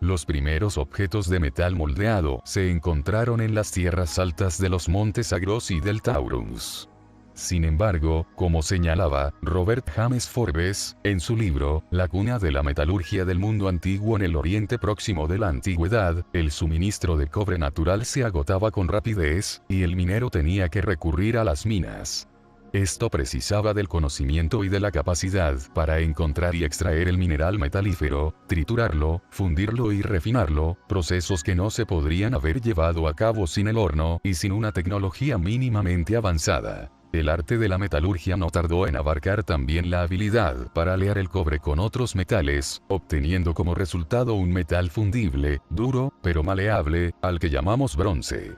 Los primeros objetos de metal moldeado se encontraron en las tierras altas de los montes Zagros y del Taurus. Sin embargo, como señalaba Robert James Forbes, en su libro, La cuna de la metalurgia del mundo antiguo en el Oriente Próximo de la Antigüedad, el suministro de cobre natural se agotaba con rapidez, y el minero tenía que recurrir a las minas. Esto precisaba del conocimiento y de la capacidad para encontrar y extraer el mineral metalífero, triturarlo, fundirlo y refinarlo, procesos que no se podrían haber llevado a cabo sin el horno y sin una tecnología mínimamente avanzada. El arte de la metalurgia no tardó en abarcar también la habilidad para alear el cobre con otros metales, obteniendo como resultado un metal fundible, duro, pero maleable, al que llamamos bronce.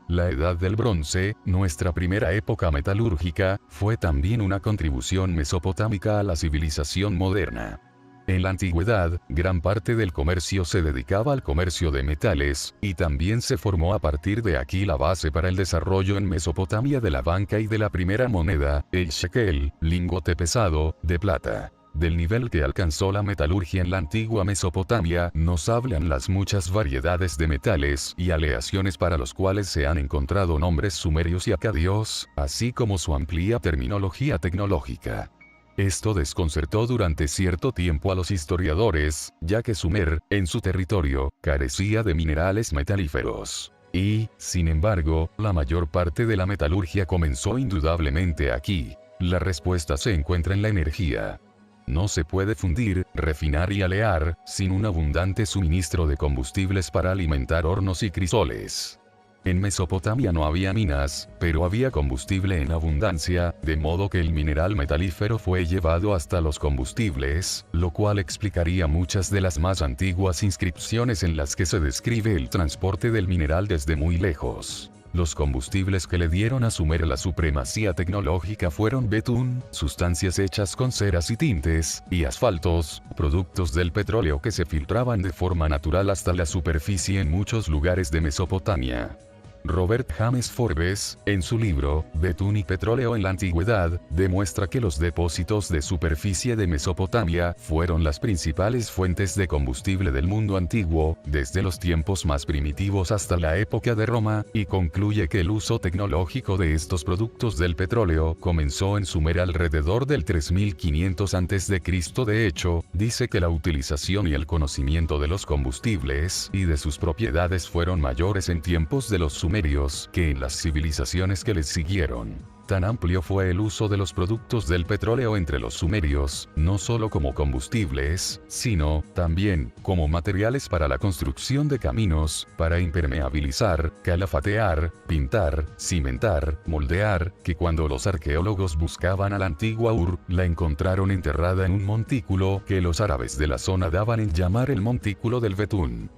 La edad del bronce, nuestra primera época metalúrgica, fue también una contribución mesopotámica a la civilización moderna. En la antigüedad, gran parte del comercio se dedicaba al comercio de metales, y también se formó a partir de aquí la base para el desarrollo en Mesopotamia de la banca y de la primera moneda, el shekel, lingote pesado, de plata. Del nivel que alcanzó la metalurgia en la antigua Mesopotamia nos hablan las muchas variedades de metales y aleaciones para los cuales se han encontrado nombres sumerios y acadios, así como su amplia terminología tecnológica. Esto desconcertó durante cierto tiempo a los historiadores, ya que Sumer, en su territorio, carecía de minerales metalíferos. Y, sin embargo, la mayor parte de la metalurgia comenzó indudablemente aquí. La respuesta se encuentra en la energía. No se puede fundir, refinar y alear, sin un abundante suministro de combustibles para alimentar hornos y crisoles. En Mesopotamia no había minas, pero había combustible en abundancia, de modo que el mineral metalífero fue llevado hasta los combustibles, lo cual explicaría muchas de las más antiguas inscripciones en las que se describe el transporte del mineral desde muy lejos. Los combustibles que le dieron a Sumer la supremacía tecnológica fueron betún, sustancias hechas con ceras y tintes, y asfaltos, productos del petróleo que se filtraban de forma natural hasta la superficie en muchos lugares de Mesopotamia. Robert James Forbes, en su libro, Betún y petróleo en la antigüedad, demuestra que los depósitos de superficie de Mesopotamia fueron las principales fuentes de combustible del mundo antiguo, desde los tiempos más primitivos hasta la época de Roma, y concluye que el uso tecnológico de estos productos del petróleo comenzó en Sumer alrededor del 3500 a.C. De hecho, dice que la utilización y el conocimiento de los combustibles y de sus propiedades fueron mayores en tiempos de los sumerios que en las civilizaciones que les siguieron. Tan amplio fue el uso de los productos del petróleo entre los sumerios, no solo como combustibles, sino, también, como materiales para la construcción de caminos, para impermeabilizar, calafatear, pintar, cimentar, moldear, que cuando los arqueólogos buscaban a la antigua Ur, la encontraron enterrada en un montículo que los árabes de la zona daban en llamar el montículo del Betún.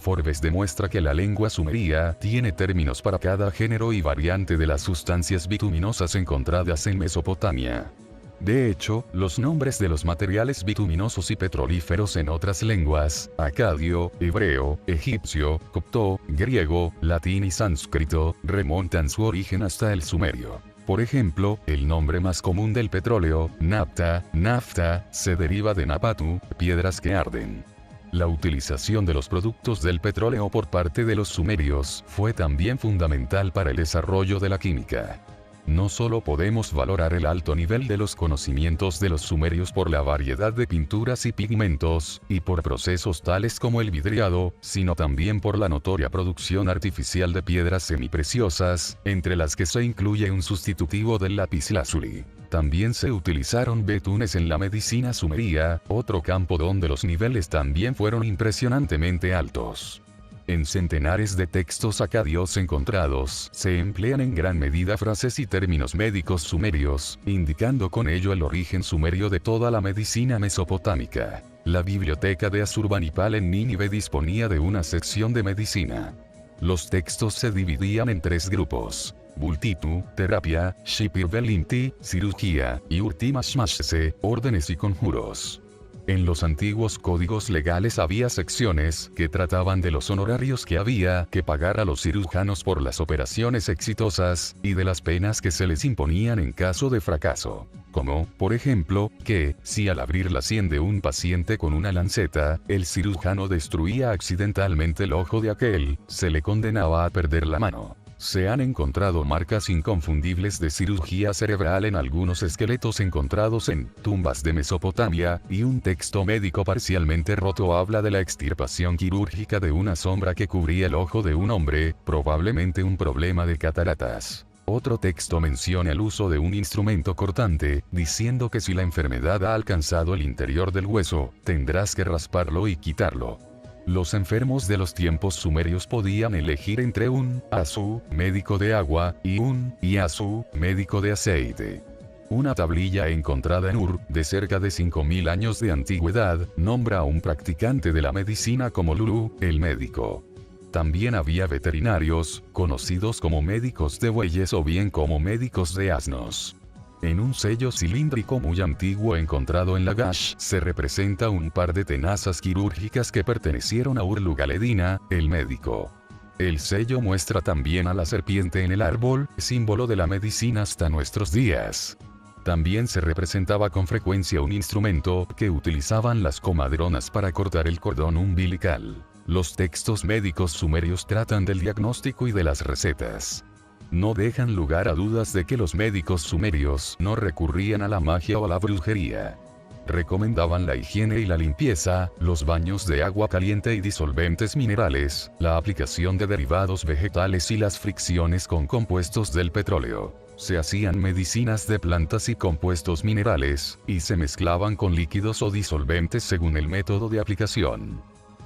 Forbes demuestra que la lengua sumeria tiene términos para cada género y variante de las sustancias bituminosas encontradas en Mesopotamia. De hecho, los nombres de los materiales bituminosos y petrolíferos en otras lenguas, acadio, hebreo, egipcio, copto, griego, latín y sánscrito, remontan su origen hasta el sumerio. Por ejemplo, el nombre más común del petróleo, nafta, se deriva de napatu, piedras que arden. La utilización de los productos del petróleo por parte de los sumerios fue también fundamental para el desarrollo de la química. No solo podemos valorar el alto nivel de los conocimientos de los sumerios por la variedad de pinturas y pigmentos, y por procesos tales como el vidriado, sino también por la notoria producción artificial de piedras semipreciosas, entre las que se incluye un sustitutivo del lapislázuli. También se utilizaron betunes en la medicina sumeria, otro campo donde los niveles también fueron impresionantemente altos. En centenares de textos acadios encontrados, se emplean en gran medida frases y términos médicos sumerios, indicando con ello el origen sumerio de toda la medicina mesopotámica. La biblioteca de Asurbanipal en Nínive disponía de una sección de medicina. Los textos se dividían en tres grupos: Bultitu, terapia, Shipirbelinti, cirugía, y Urtimashmashse, órdenes y conjuros. En los antiguos códigos legales había secciones que trataban de los honorarios que había que pagar a los cirujanos por las operaciones exitosas, y de las penas que se les imponían en caso de fracaso. Como, por ejemplo, que, si al abrir la sien de un paciente con una lanceta, el cirujano destruía accidentalmente el ojo de aquel, se le condenaba a perder la mano. Se han encontrado marcas inconfundibles de cirugía cerebral en algunos esqueletos encontrados en tumbas de Mesopotamia, y un texto médico parcialmente roto habla de la extirpación quirúrgica de una sombra que cubría el ojo de un hombre, probablemente un problema de cataratas. Otro texto menciona el uso de un instrumento cortante, diciendo que si la enfermedad ha alcanzado el interior del hueso, tendrás que rasparlo y quitarlo. Los enfermos de los tiempos sumerios podían elegir entre un asu, médico de agua, y un iasu, médico de aceite. Una tablilla encontrada en Ur, de cerca de 5000 años de antigüedad, nombra a un practicante de la medicina como Lulu, el médico. También había veterinarios, conocidos como médicos de bueyes o bien como médicos de asnos. En un sello cilíndrico muy antiguo encontrado en Lagash, se representa un par de tenazas quirúrgicas que pertenecieron a Ur-Lugaledina, el médico. El sello muestra también a la serpiente en el árbol, símbolo de la medicina hasta nuestros días. También se representaba con frecuencia un instrumento que utilizaban las comadronas para cortar el cordón umbilical. Los textos médicos sumerios tratan del diagnóstico y de las recetas. No dejan lugar a dudas de que los médicos sumerios no recurrían a la magia o a la brujería. Recomendaban la higiene y la limpieza, los baños de agua caliente y disolventes minerales, la aplicación de derivados vegetales y las fricciones con compuestos del petróleo. Se hacían medicinas de plantas y compuestos minerales, y se mezclaban con líquidos o disolventes según el método de aplicación.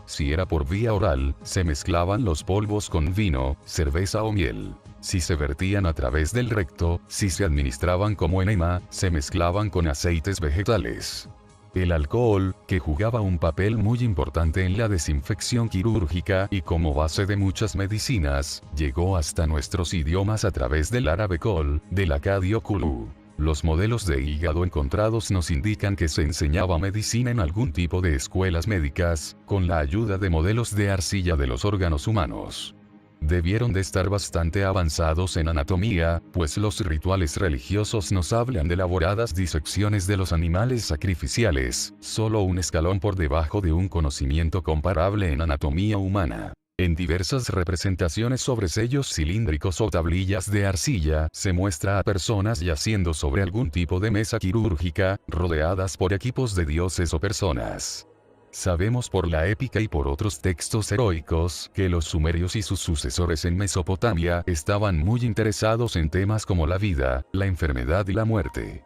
Si era por vía oral, se mezclaban los polvos con vino, cerveza o miel. Si se vertían a través del recto, si se administraban como enema, se mezclaban con aceites vegetales. El alcohol, que jugaba un papel muy importante en la desinfección quirúrgica y como base de muchas medicinas, llegó hasta nuestros idiomas a través del árabe kol, del acadio kulu. Los modelos de hígado encontrados nos indican que se enseñaba medicina en algún tipo de escuelas médicas, con la ayuda de modelos de arcilla de los órganos humanos. Debieron de estar bastante avanzados en anatomía, pues los rituales religiosos nos hablan de elaboradas disecciones de los animales sacrificiales, solo un escalón por debajo de un conocimiento comparable en anatomía humana. En diversas representaciones sobre sellos cilíndricos o tablillas de arcilla, se muestra a personas yaciendo sobre algún tipo de mesa quirúrgica, rodeadas por equipos de dioses o personas. Sabemos por la épica y por otros textos heroicos que los sumerios y sus sucesores en Mesopotamia estaban muy interesados en temas como la vida, la enfermedad y la muerte.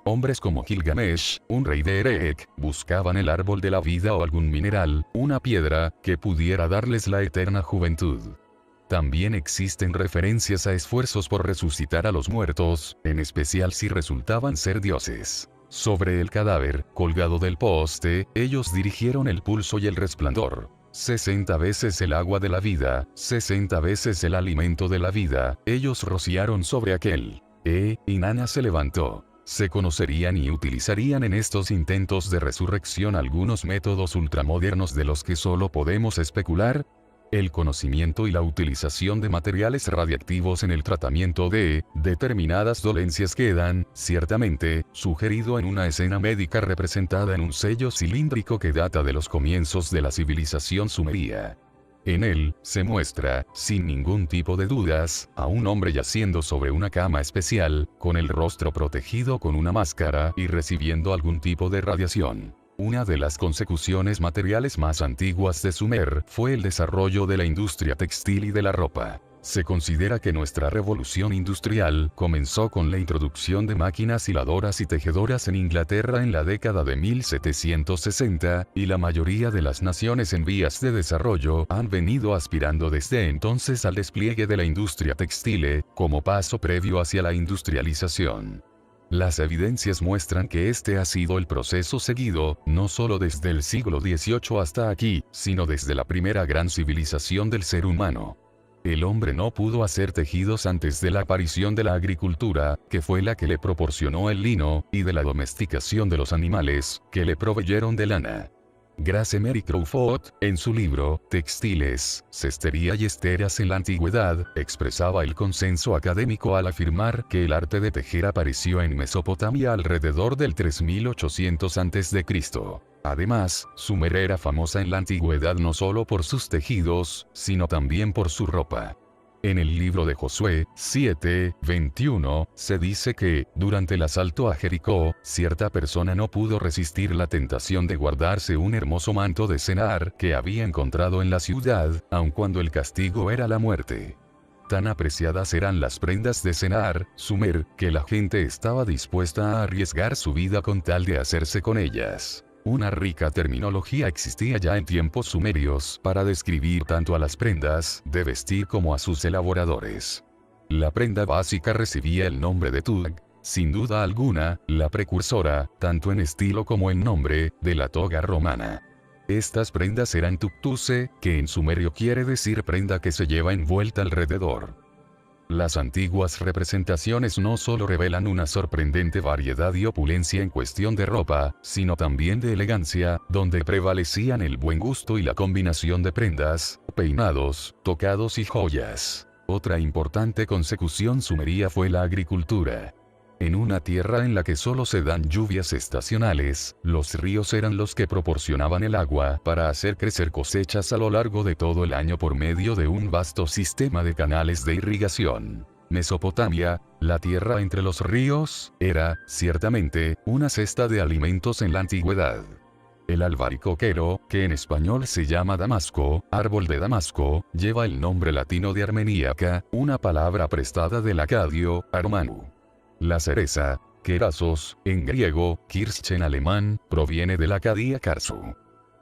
Hombres como Gilgamesh, un rey de Erech, buscaban el árbol de la vida o algún mineral, una piedra, que pudiera darles la eterna juventud. También existen referencias a esfuerzos por resucitar a los muertos, en especial si resultaban ser dioses. Sobre el cadáver, colgado del poste, ellos dirigieron el pulso y el resplandor. 60 veces el agua de la vida, 60 veces el alimento de la vida, ellos rociaron sobre aquel. Inanna se levantó. Se conocerían y utilizarían en estos intentos de resurrección algunos métodos ultramodernos de los que solo podemos especular. El conocimiento y la utilización de materiales radiactivos en el tratamiento de determinadas dolencias quedan, ciertamente, sugerido en una escena médica representada en un sello cilíndrico que data de los comienzos de la civilización sumeria. En él, se muestra, sin ningún tipo de dudas, a un hombre yaciendo sobre una cama especial, con el rostro protegido con una máscara y recibiendo algún tipo de radiación. Una de las consecuciones materiales más antiguas de Sumer fue el desarrollo de la industria textil y de la ropa. Se considera que nuestra revolución industrial comenzó con la introducción de máquinas hiladoras y tejedoras en Inglaterra en la década de 1760, y la mayoría de las naciones en vías de desarrollo han venido aspirando desde entonces al despliegue de la industria textil, como paso previo hacia la industrialización. Las evidencias muestran que este ha sido el proceso seguido, no solo desde el siglo XVIII hasta aquí, sino desde la primera gran civilización del ser humano. El hombre no pudo hacer tejidos antes de la aparición de la agricultura, que fue la que le proporcionó el lino, y de la domesticación de los animales, que le proveyeron de lana. Grace Mary Crawford, en su libro, Textiles, Cestería y Esteras en la Antigüedad, expresaba el consenso académico al afirmar que el arte de tejer apareció en Mesopotamia alrededor del 3800 a.C. Además, Sumer era famosa en la antigüedad no solo por sus tejidos, sino también por su ropa. En el libro de Josué 7:21, se dice que, durante el asalto a Jericó, cierta persona no pudo resistir la tentación de guardarse un hermoso manto de cenar que había encontrado en la ciudad, aun cuando el castigo era la muerte. Tan apreciadas eran las prendas de cenar, Sumer, que la gente estaba dispuesta a arriesgar su vida con tal de hacerse con ellas. Una rica terminología existía ya en tiempos sumerios para describir tanto a las prendas de vestir como a sus elaboradores. La prenda básica recibía el nombre de tug, sin duda alguna, la precursora, tanto en estilo como en nombre, de la toga romana. Estas prendas eran tuktuse, que en sumerio quiere decir prenda que se lleva envuelta alrededor. Las antiguas representaciones no solo revelan una sorprendente variedad y opulencia en cuestión de ropa, sino también de elegancia, donde prevalecían el buen gusto y la combinación de prendas, peinados, tocados y joyas. Otra importante consecución sumeria fue la agricultura. En una tierra en la que solo se dan lluvias estacionales, los ríos eran los que proporcionaban el agua para hacer crecer cosechas a lo largo de todo el año por medio de un vasto sistema de canales de irrigación. Mesopotamia, la tierra entre los ríos, era, ciertamente, una cesta de alimentos en la antigüedad. El albaricoquero, que en español se llama damasco, árbol de Damasco, lleva el nombre latino de armeníaca, una palabra prestada del acadio, armanu. La cereza, kerasos, en griego, Kirsch en alemán, proviene de la acadia karsu.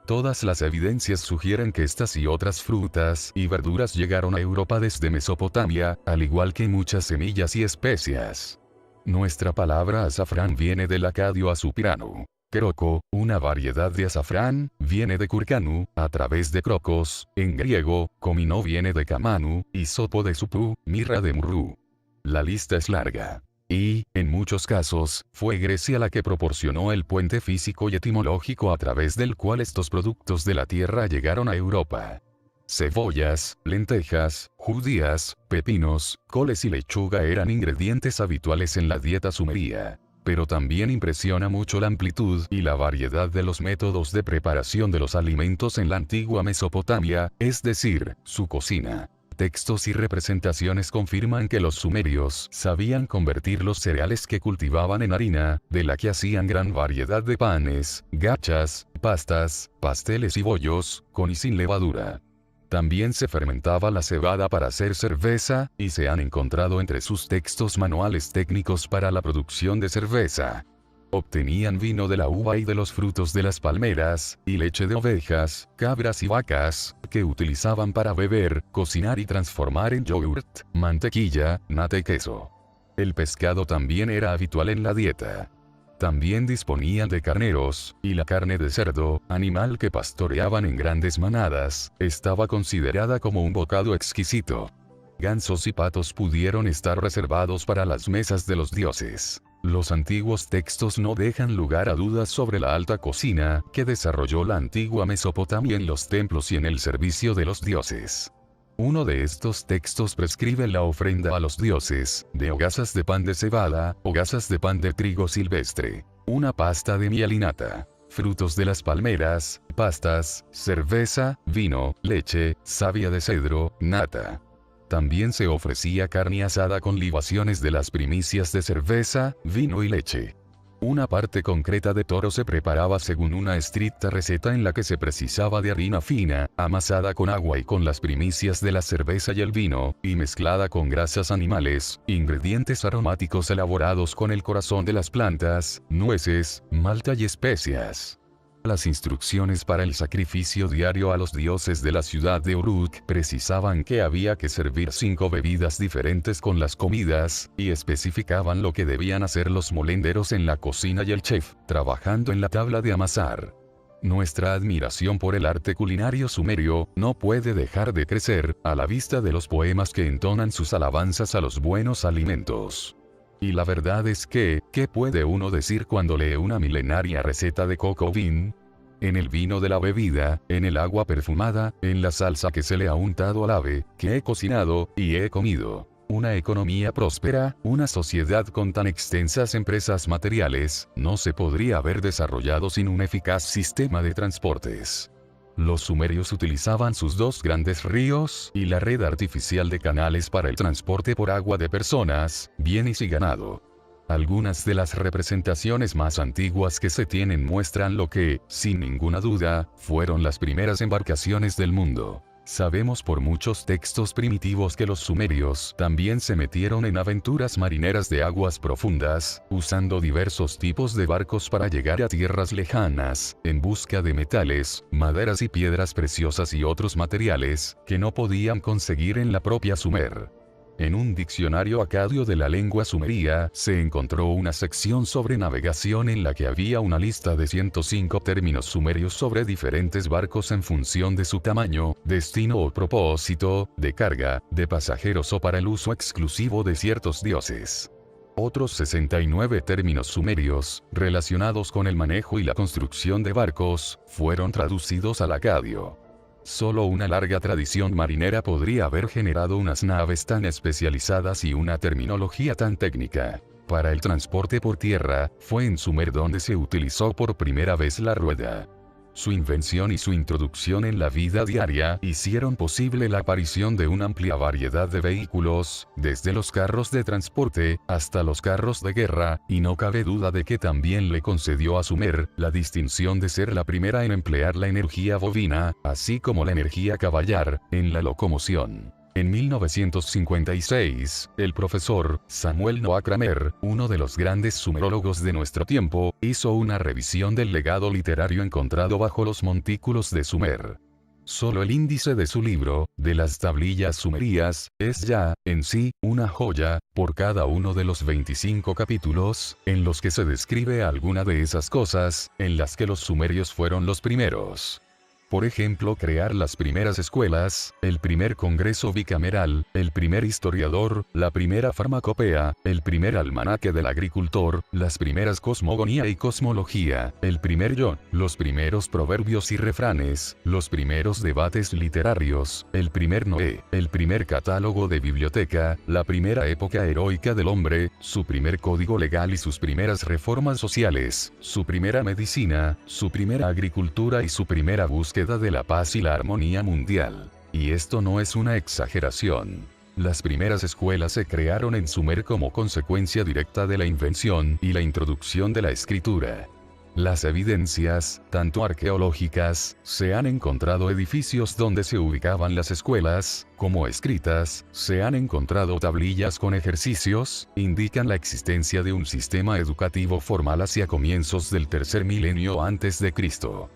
Todas las evidencias sugieren que estas y otras frutas y verduras llegaron a Europa desde Mesopotamia, al igual que muchas semillas y especias. Nuestra palabra azafrán viene del acadio azupirano. Croco, una variedad de azafrán, viene de curcanu, a través de crocos, en griego, comino viene de camanu, y sopo de supú, mirra de murru. La lista es larga. Y, en muchos casos, fue Grecia la que proporcionó el puente físico y etimológico a través del cual estos productos de la tierra llegaron a Europa. cebollas, lentejas, judías, pepinos, coles y lechuga eran ingredientes habituales en la dieta sumeria. Pero también impresiona mucho la amplitud y la variedad de los métodos de preparación de los alimentos en la antigua Mesopotamia, es decir, su cocina. Textos y representaciones confirman que los sumerios sabían convertir los cereales que cultivaban en harina, de la que hacían gran variedad de panes, gachas, pastas, pasteles y bollos, con y sin levadura. También se fermentaba la cebada para hacer cerveza, y se han encontrado entre sus textos manuales técnicos para la producción de cerveza. Obtenían vino de la uva y de los frutos de las palmeras, y leche de ovejas, cabras y vacas, que utilizaban para beber, cocinar y transformar en yogurt, mantequilla, nata y queso. El pescado también era habitual en la dieta. También disponían de carneros, y la carne de cerdo, animal que pastoreaban en grandes manadas, estaba considerada como un bocado exquisito. Gansos y patos pudieron estar reservados para las mesas de los dioses. Los antiguos textos no dejan lugar a dudas sobre la alta cocina que desarrolló la antigua Mesopotamia en los templos y en el servicio de los dioses. Uno de estos textos prescribe la ofrenda a los dioses, de hogazas de pan de cebada, hogazas de pan de trigo silvestre, una pasta de miel y nata, frutos de las palmeras, pastas, cerveza, vino, leche, savia de cedro, nata. También se ofrecía carne asada con libaciones de las primicias de cerveza, vino y leche. Una parte concreta de toro se preparaba según una estricta receta en la que se precisaba de harina fina, amasada con agua y con las primicias de la cerveza y el vino, y mezclada con grasas animales, ingredientes aromáticos elaborados con el corazón de las plantas, nueces, malta y especias. Las instrucciones para el sacrificio diario a los dioses de la ciudad de Uruk precisaban que había que servir 5 bebidas diferentes con las comidas, y especificaban lo que debían hacer los molenderos en la cocina y el chef, trabajando en la tabla de amasar. Nuestra admiración por el arte culinario sumerio no puede dejar de crecer a la vista de los poemas que entonan sus alabanzas a los buenos alimentos. Y la verdad es que, ¿qué puede uno decir cuando lee una milenaria receta de coco bean? En el vino de la bebida, en el agua perfumada, en la salsa que se le ha untado al ave, que he cocinado, y he comido. Una economía próspera, una sociedad con tan extensas empresas materiales, no se podría haber desarrollado sin un eficaz sistema de transportes. Los sumerios utilizaban sus 2 grandes ríos y la red artificial de canales para el transporte por agua de personas, bienes y ganado. Algunas de las representaciones más antiguas que se tienen muestran lo que, sin ninguna duda, fueron las primeras embarcaciones del mundo. Sabemos por muchos textos primitivos que los sumerios también se metieron en aventuras marineras de aguas profundas, usando diversos tipos de barcos para llegar a tierras lejanas, en busca de metales, maderas y piedras preciosas y otros materiales, que no podían conseguir en la propia Sumer. En un diccionario acadio de la lengua sumeria, se encontró una sección sobre navegación en la que había una lista de 105 términos sumerios sobre diferentes barcos en función de su tamaño, destino o propósito, de carga, de pasajeros o para el uso exclusivo de ciertos dioses. Otros 69 términos sumerios, relacionados con el manejo y la construcción de barcos, fueron traducidos al acadio. Solo una larga tradición marinera podría haber generado unas naves tan especializadas y una terminología tan técnica. Para el transporte por tierra, fue en Sumer donde se utilizó por primera vez la rueda. Su invención y su introducción en la vida diaria hicieron posible la aparición de una amplia variedad de vehículos, desde los carros de transporte hasta los carros de guerra, y no cabe duda de que también le concedió a Sumer la distinción de ser la primera en emplear la energía bovina, así como la energía caballar, en la locomoción. En 1956, el profesor Samuel Noah Kramer, uno de los grandes sumerólogos de nuestro tiempo, hizo una revisión del legado literario encontrado bajo los montículos de Sumer. Solo el índice de su libro, de las tablillas sumerias, es ya, en sí, una joya, por cada uno de los 25 capítulos, en los que se describe alguna de esas cosas, en las que los sumerios fueron los primeros. Por ejemplo, crear las primeras escuelas, el primer congreso bicameral, el primer historiador, la primera farmacopea, el primer almanaque del agricultor, las primeras cosmogonía y cosmología, el primer yo, los primeros proverbios y refranes, los primeros debates literarios, el primer Noé, el primer catálogo de biblioteca, la primera época heroica del hombre, su primer código legal y sus primeras reformas sociales, su primera medicina, su primera agricultura y su primera búsqueda de la paz y la armonía mundial. Y esto no es una exageración. Las primeras escuelas se crearon en Sumer como consecuencia directa de la invención y la introducción de la escritura. Las evidencias, tanto arqueológicas, se han encontrado edificios donde se ubicaban las escuelas, como escritas, se han encontrado tablillas con ejercicios, indican la existencia de un sistema educativo formal hacia comienzos del tercer milenio antes de Cristo.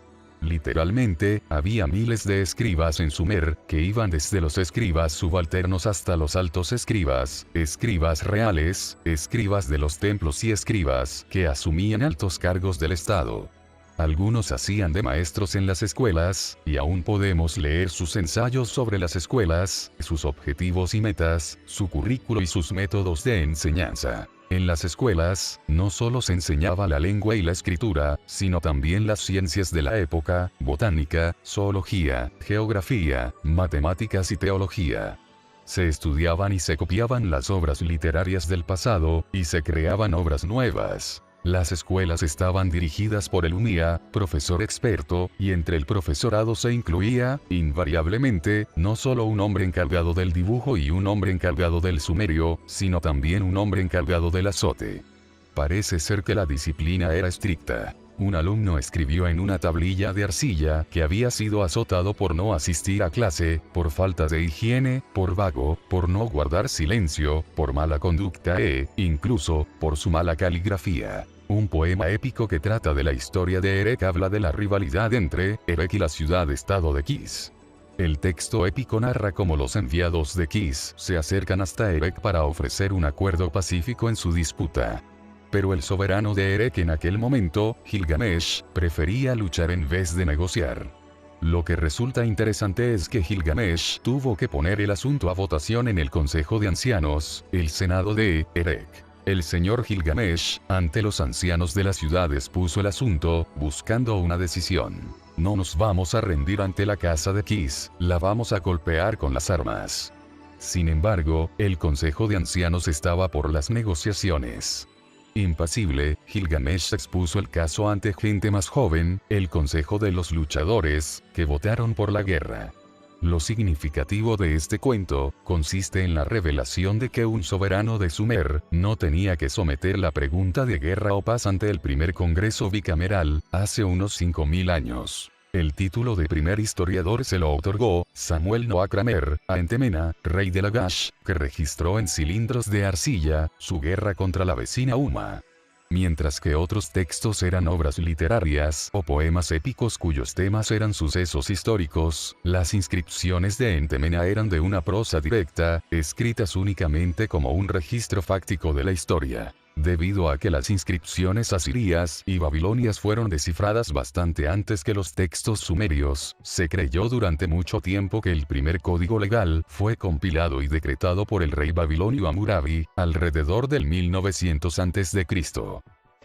Literalmente, había miles de escribas en Sumer, que iban desde los escribas subalternos hasta los altos escribas, escribas reales, escribas de los templos y escribas que asumían altos cargos del Estado. Algunos hacían de maestros en las escuelas, y aún podemos leer sus ensayos sobre las escuelas, sus objetivos y metas, su currículo y sus métodos de enseñanza. En las escuelas, no solo se enseñaba la lengua y la escritura, sino también las ciencias de la época, botánica, zoología, geografía, matemáticas y teología. Se estudiaban y se copiaban las obras literarias del pasado, y se creaban obras nuevas. Las escuelas estaban dirigidas por el UNIA, profesor experto, y entre el profesorado se incluía, invariablemente, no solo un hombre encargado del dibujo y un hombre encargado del sumerio, sino también un hombre encargado del azote. Parece ser que la disciplina era estricta. Un alumno escribió en una tablilla de arcilla que había sido azotado por no asistir a clase, por falta de higiene, por vago, por no guardar silencio, por mala conducta e, incluso, por su mala caligrafía. Un poema épico que trata de la historia de Erech habla de la rivalidad entre Erech y la ciudad-estado de Kish. El texto épico narra cómo los enviados de Kish se acercan hasta Erech para ofrecer un acuerdo pacífico en su disputa. Pero el soberano de Erech en aquel momento, Gilgamesh, prefería luchar en vez de negociar. Lo que resulta interesante es que Gilgamesh tuvo que poner el asunto a votación en el Consejo de Ancianos, el Senado de Erech. El señor Gilgamesh, ante los ancianos de las ciudades puso el asunto, buscando una decisión. No nos vamos a rendir ante la casa de Kish, la vamos a golpear con las armas. Sin embargo, el Consejo de Ancianos estaba por las negociaciones. Impasible, Gilgamesh expuso el caso ante gente más joven, el Consejo de los Luchadores, que votaron por la guerra. Lo significativo de este cuento, consiste en la revelación de que un soberano de Sumer, no tenía que someter la pregunta de guerra o paz ante el primer congreso bicameral, hace unos 5000 años. El título de primer historiador se lo otorgó Samuel Noah Kramer a Entemena, rey de Lagash, que registró en cilindros de arcilla su guerra contra la vecina Uma. Mientras que otros textos eran obras literarias o poemas épicos cuyos temas eran sucesos históricos, las inscripciones de Entemena eran de una prosa directa, escritas únicamente como un registro fáctico de la historia. Debido a que las inscripciones asirias y babilonias fueron descifradas bastante antes que los textos sumerios, se creyó durante mucho tiempo que el primer código legal fue compilado y decretado por el rey babilonio Hammurabi, alrededor del 1900 a.C.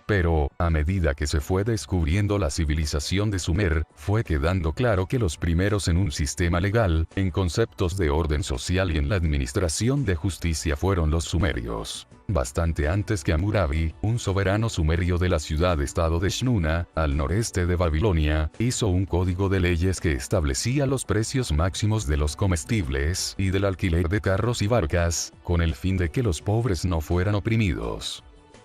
Pero, a medida que se fue descubriendo la civilización de Sumer, fue quedando claro que los primeros en un sistema legal, en conceptos de orden social y en la administración de justicia fueron los sumerios. Bastante antes que Hammurabi, un soberano sumerio de la ciudad-estado de Shnuna, al noreste de Babilonia, hizo un código de leyes que establecía los precios máximos de los comestibles y del alquiler de carros y barcas, con el fin de que los pobres no fueran oprimidos.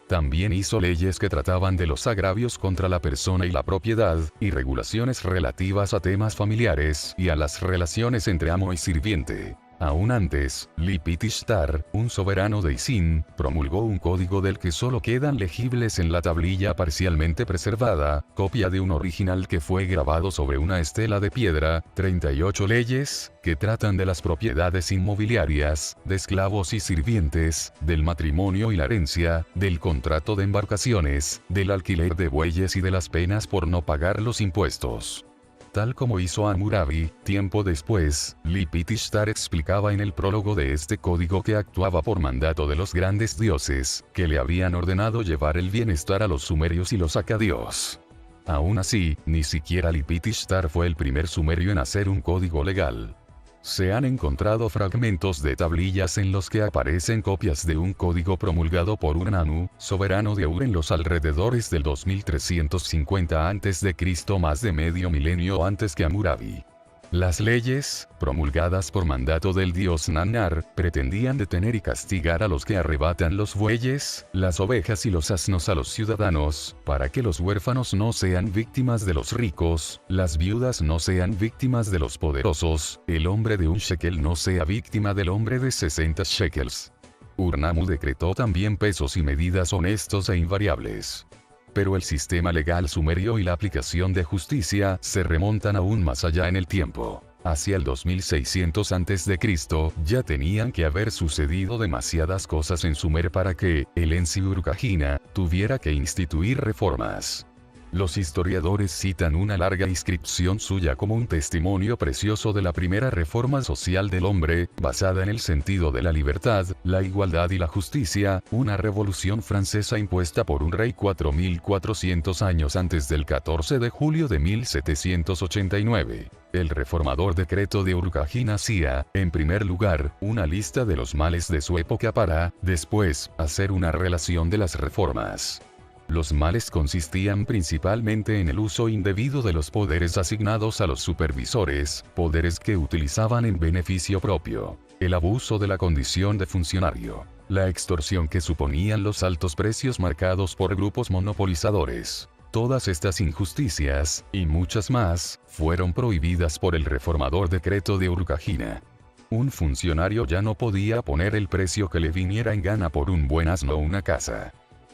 También hizo leyes que trataban de los agravios contra la persona y la propiedad, y regulaciones relativas a temas familiares y a las relaciones entre amo y sirviente. Aún antes, Lipit-Ishtar, un soberano de Isin, promulgó un código del que solo quedan legibles en la tablilla parcialmente preservada, copia de un original que fue grabado sobre una estela de piedra, 38 leyes, que tratan de las propiedades inmobiliarias, de esclavos y sirvientes, del matrimonio y la herencia, del contrato de embarcaciones, del alquiler de bueyes y de las penas por no pagar los impuestos. tal como hizo Hammurabi. Tiempo después, Lipit Ishtar explicaba en el prólogo de este código que actuaba por mandato de los grandes dioses, que le habían ordenado llevar el bienestar a los sumerios y los acadios. Aún así, ni siquiera Lipit Ishtar fue el primer sumerio en hacer un código legal. Se han encontrado fragmentos de tablillas en los que aparecen copias de un código promulgado por Urnanu, soberano de Ur en los alrededores del 2350 a.C., más de medio milenio antes que Hammurabi. Las leyes, promulgadas por mandato del dios Nannar, pretendían detener y castigar a los que arrebatan los bueyes, las ovejas y los asnos a los ciudadanos, para que los huérfanos no sean víctimas de los ricos, las viudas no sean víctimas de los poderosos, el hombre de un shekel no sea víctima del hombre de 60 shekels. Urnanu decretó también pesos y medidas honestos e invariables. Pero el sistema legal sumerio y la aplicación de justicia se remontan aún más allá en el tiempo. Hacia el 2600 a.C. ya tenían que haber sucedido demasiadas cosas en Sumer para que el Ensi-Urkagina tuviera que instituir reformas. Los historiadores citan una larga inscripción suya como un testimonio precioso de la primera reforma social del hombre, basada en el sentido de la libertad, la igualdad y la justicia, una revolución francesa impuesta por un rey 4400 años antes del 14 de julio de 1789. El reformador decreto de Urkagina hacía, en primer lugar, una lista de los males de su época para, después, hacer una relación de las reformas. Los males consistían principalmente en el uso indebido de los poderes asignados a los supervisores, poderes que utilizaban en beneficio propio, el abuso de la condición de funcionario, la extorsión que suponían los altos precios marcados por grupos monopolizadores. Todas estas injusticias, y muchas más, fueron prohibidas por el reformador decreto de Urkagina. Un funcionario ya no podía poner el precio que le viniera en gana por un buen asno o una casa.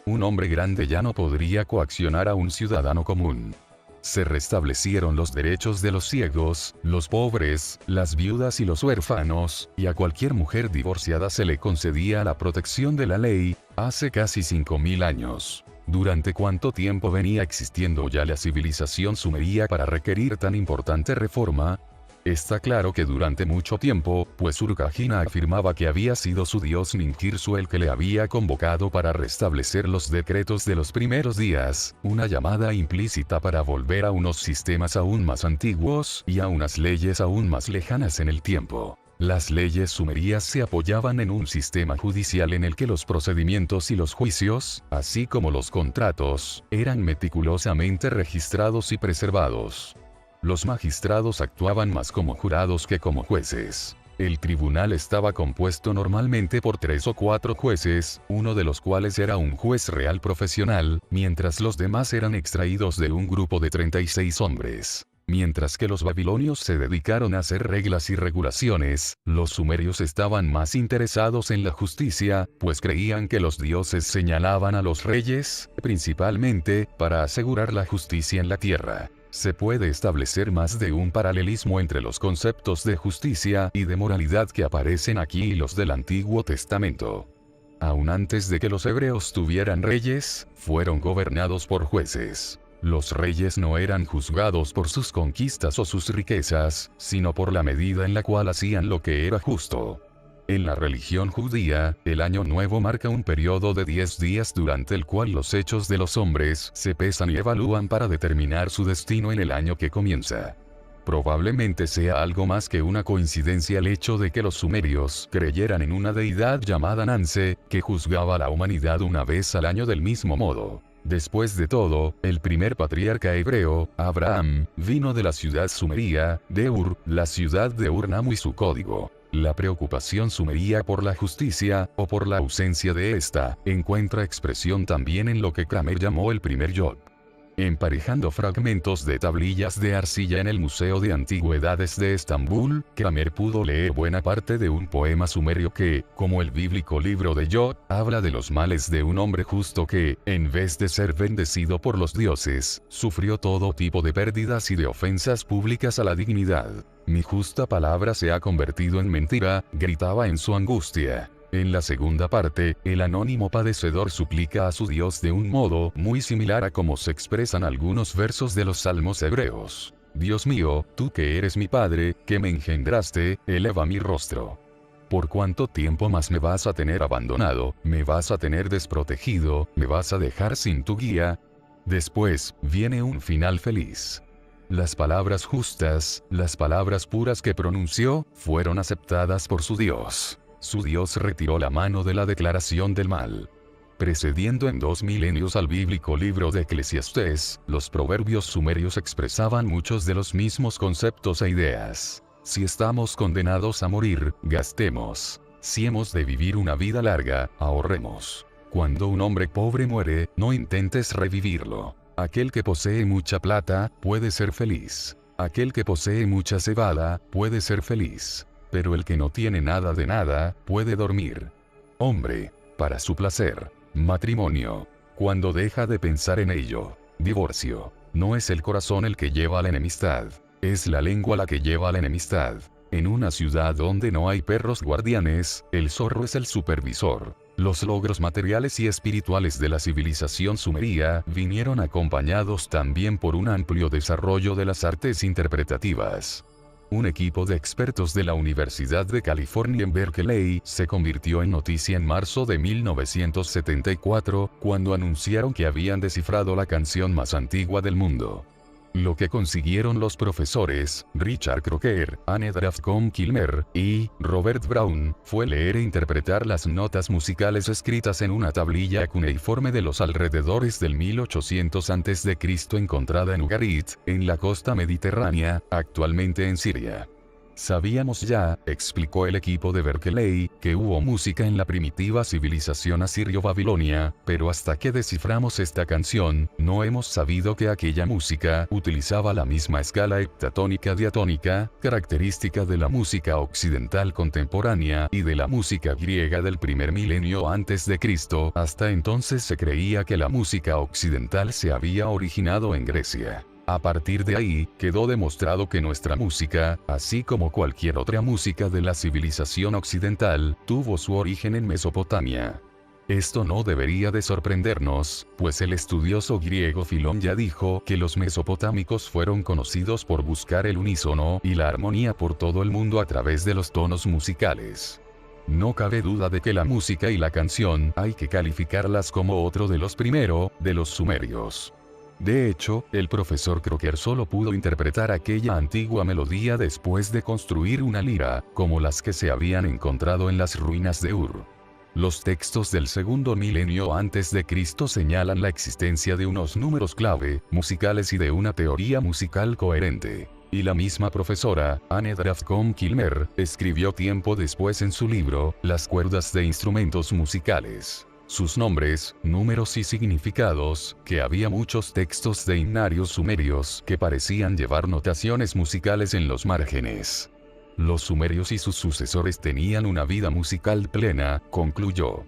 Un hombre grande ya no podría coaccionar a un ciudadano común. Se restablecieron los derechos de los ciegos, los pobres, las viudas y los huérfanos, y a cualquier mujer divorciada se le concedía la protección de la ley, hace casi 5000 años. ¿Durante cuánto tiempo venía existiendo ya la civilización sumeria para requerir tan importante reforma? Está claro que durante mucho tiempo, pues Urkagina afirmaba que había sido su dios Ninjirsu el que le había convocado para restablecer los decretos de los primeros días, una llamada implícita para volver a unos sistemas aún más antiguos y a unas leyes aún más lejanas en el tiempo. Las leyes sumerias se apoyaban en un sistema judicial en el que los procedimientos y los juicios, así como los contratos, eran meticulosamente registrados y preservados. Los magistrados actuaban más como jurados que como jueces. El tribunal estaba compuesto normalmente por 3 o 4 jueces, uno de los cuales era un juez real profesional, mientras los demás eran extraídos de un grupo de 36 hombres. Mientras que los babilonios se dedicaron a hacer reglas y regulaciones, los sumerios estaban más interesados en la justicia, pues creían que los dioses señalaban a los reyes, principalmente, para asegurar la justicia en la tierra. Se puede establecer más de un paralelismo entre los conceptos de justicia y de moralidad que aparecen aquí y los del Antiguo Testamento. Aún antes de que los hebreos tuvieran reyes, fueron gobernados por jueces. Los reyes no eran juzgados por sus conquistas o sus riquezas, sino por la medida en la cual hacían lo que era justo. En la religión judía, el año nuevo marca un periodo de 10 días durante el cual los hechos de los hombres se pesan y evalúan para determinar su destino en el año que comienza. Probablemente sea algo más que una coincidencia el hecho de que los sumerios creyeran en una deidad llamada Nanse, que juzgaba a la humanidad una vez al año del mismo modo. Después de todo, el primer patriarca hebreo, Abraham, vino de la ciudad sumeria, de Ur, la ciudad de Ur-Nammu y su código. La preocupación sumeria por la justicia, o por la ausencia de esta, encuentra expresión también en lo que Kramer llamó el primer Yod. Emparejando fragmentos de tablillas de arcilla en el Museo de Antigüedades de Estambul, Kramer pudo leer buena parte de un poema sumerio que, como el bíblico libro de Yod, habla de los males de un hombre justo que, en vez de ser bendecido por los dioses, sufrió todo tipo de pérdidas y de ofensas públicas a la dignidad. Mi justa palabra se ha convertido en mentira, gritaba en su angustia. En la segunda parte, el anónimo padecedor suplica a su Dios de un modo muy similar a como se expresan algunos versos de los salmos hebreos. Dios mío, tú que eres mi Padre, que me engendraste, eleva mi rostro. ¿Por cuánto tiempo más me vas a tener abandonado, me vas a tener desprotegido, me vas a dejar sin tu guía? Después, viene un final feliz. Las palabras justas, las palabras puras que pronunció, fueron aceptadas por su Dios. Su Dios retiró la mano de la declaración del mal. Precediendo en 2 milenios al bíblico libro de Eclesiastés, los proverbios sumerios expresaban muchos de los mismos conceptos e ideas. Si estamos condenados a morir, gastemos. Si hemos de vivir una vida larga, ahorremos. Cuando un hombre pobre muere, no intentes revivirlo. Aquel que posee mucha plata, puede ser feliz. Aquel que posee mucha cebada, puede ser feliz. Pero el que no tiene nada de nada, puede dormir. Hombre, para su placer. Matrimonio. Cuando deja de pensar en ello. Divorcio. No es el corazón el que lleva a la enemistad. Es la lengua la que lleva a la enemistad. En una ciudad donde no hay perros guardianes, el zorro es el supervisor. Los logros materiales y espirituales de la civilización sumeria vinieron acompañados también por un amplio desarrollo de las artes interpretativas. Un equipo de expertos de la Universidad de California en Berkeley se convirtió en noticia en marzo de 1974, cuando anunciaron que habían descifrado la canción más antigua del mundo. Lo que consiguieron los profesores, Richard Croker, Anne Draftcombe Kilmer, y Robert Brown, fue leer e interpretar las notas musicales escritas en una tablilla cuneiforme de los alrededores del 1800 a.C. encontrada en Ugarit, en la costa mediterránea, actualmente en Siria. Sabíamos ya, explicó el equipo de Berkeley, que hubo música en la primitiva civilización asirio-babilonia, pero hasta que desciframos esta canción, no hemos sabido que aquella música utilizaba la misma escala heptatónica diatónica, característica de la música occidental contemporánea y de la música griega del primer milenio antes de Cristo. Hasta entonces se creía que la música occidental se había originado en Grecia. A partir de ahí, quedó demostrado que nuestra música, así como cualquier otra música de la civilización occidental, tuvo su origen en Mesopotamia. Esto no debería de sorprendernos, pues el estudioso griego Filón ya dijo que los mesopotámicos fueron conocidos por buscar el unísono y la armonía por todo el mundo a través de los tonos musicales. No cabe duda de que la música y la canción hay que calificarlas como otro de los de los sumerios. De hecho, el profesor Croker solo pudo interpretar aquella antigua melodía después de construir una lira, como las que se habían encontrado en las ruinas de Ur. Los textos del segundo milenio antes de Cristo señalan la existencia de unos números clave, musicales y de una teoría musical coherente. Y la misma profesora, Anne Draftcombe Kilmer, escribió tiempo después en su libro, Las cuerdas de instrumentos musicales. Sus nombres, números y significados, que había muchos textos de himnarios sumerios que parecían llevar notaciones musicales en los márgenes. Los sumerios y sus sucesores tenían una vida musical plena, concluyó.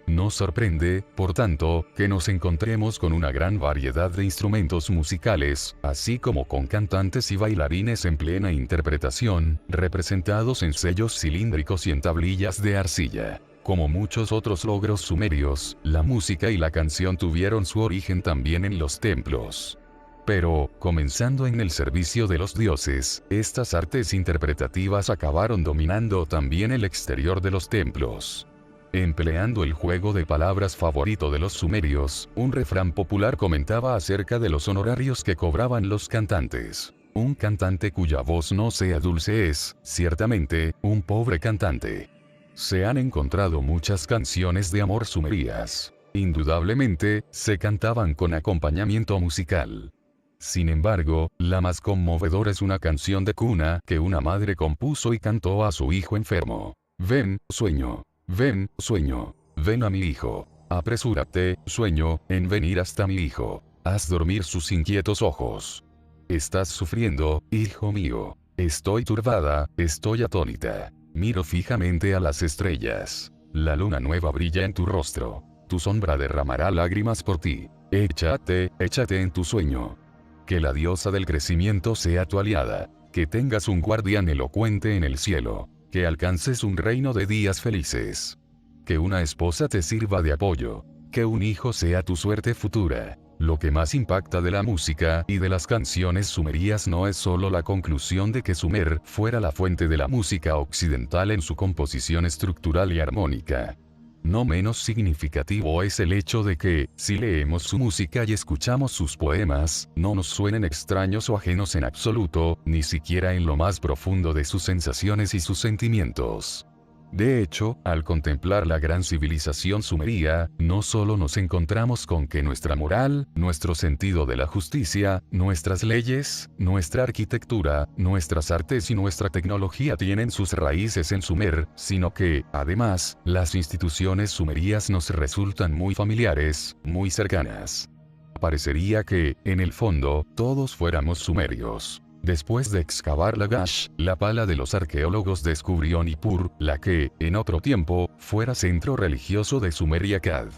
No sorprende, por tanto, que nos encontremos con una gran variedad de instrumentos musicales, así como con cantantes y bailarines en plena interpretación, representados en sellos cilíndricos y en tablillas de arcilla. Como muchos otros logros sumerios, la música y la canción tuvieron su origen también en los templos. Pero, comenzando en el servicio de los dioses, estas artes interpretativas acabaron dominando también el exterior de los templos. Empleando el juego de palabras favorito de los sumerios, un refrán popular comentaba acerca de los honorarios que cobraban los cantantes. Un cantante cuya voz no sea dulce es, ciertamente, un pobre cantante. Se han encontrado muchas canciones de amor sumerias. Indudablemente, se cantaban con acompañamiento musical. Sin embargo, la más conmovedora es una canción de cuna que una madre compuso y cantó a su hijo enfermo. Ven, sueño. Ven, sueño. Ven a mi hijo. Apresúrate, sueño, en venir hasta mi hijo. Haz dormir sus inquietos ojos. Estás sufriendo, hijo mío. Estoy turbada, estoy atónita. Miro fijamente a las estrellas. La luna nueva brilla en tu rostro. Tu sombra derramará lágrimas por ti. Échate en tu sueño. Que la diosa del crecimiento sea tu aliada. Que tengas un guardián elocuente en el cielo. Que alcances un reino de días felices. Que una esposa te sirva de apoyo. Que un hijo sea tu suerte futura. Lo que más impacta de la música y de las canciones sumerias no es solo la conclusión de que Sumer fuera la fuente de la música occidental en su composición estructural y armónica. No menos significativo es el hecho de que, si leemos su música y escuchamos sus poemas, no nos suenen extraños o ajenos en absoluto, ni siquiera en lo más profundo de sus sensaciones y sus sentimientos. De hecho, al contemplar la gran civilización sumeria, no solo nos encontramos con que nuestra moral, nuestro sentido de la justicia, nuestras leyes, nuestra arquitectura, nuestras artes y nuestra tecnología tienen sus raíces en Sumer, sino que, además, las instituciones sumerias nos resultan muy familiares, muy cercanas. Parecería que, en el fondo, todos fuéramos sumerios. Después de excavar Lagash, la pala de los arqueólogos descubrió Nippur, la que, en otro tiempo, fuera centro religioso de Sumer y Akkad.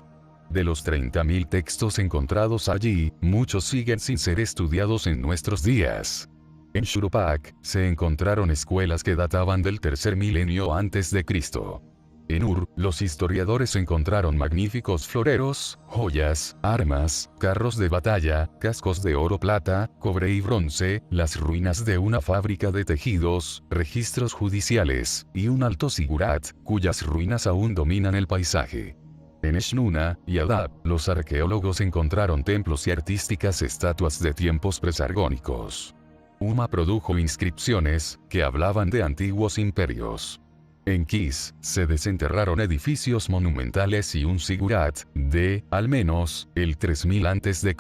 De los 30.000 textos encontrados allí, muchos siguen sin ser estudiados en nuestros días. En Shuruppak, se encontraron escuelas que databan del tercer milenio antes de Cristo. En Ur, los historiadores encontraron magníficos floreros, joyas, armas, carros de batalla, cascos de oro, plata, cobre y bronce, las ruinas de una fábrica de tejidos, registros judiciales, y un alto sigurat, cuyas ruinas aún dominan el paisaje. En Eshnuna y Adab, los arqueólogos encontraron templos y artísticas estatuas de tiempos presargónicos. Uma produjo inscripciones, que hablaban de antiguos imperios. En Kis, se desenterraron edificios monumentales y un sigurat, de, al menos, el 3000 a.C.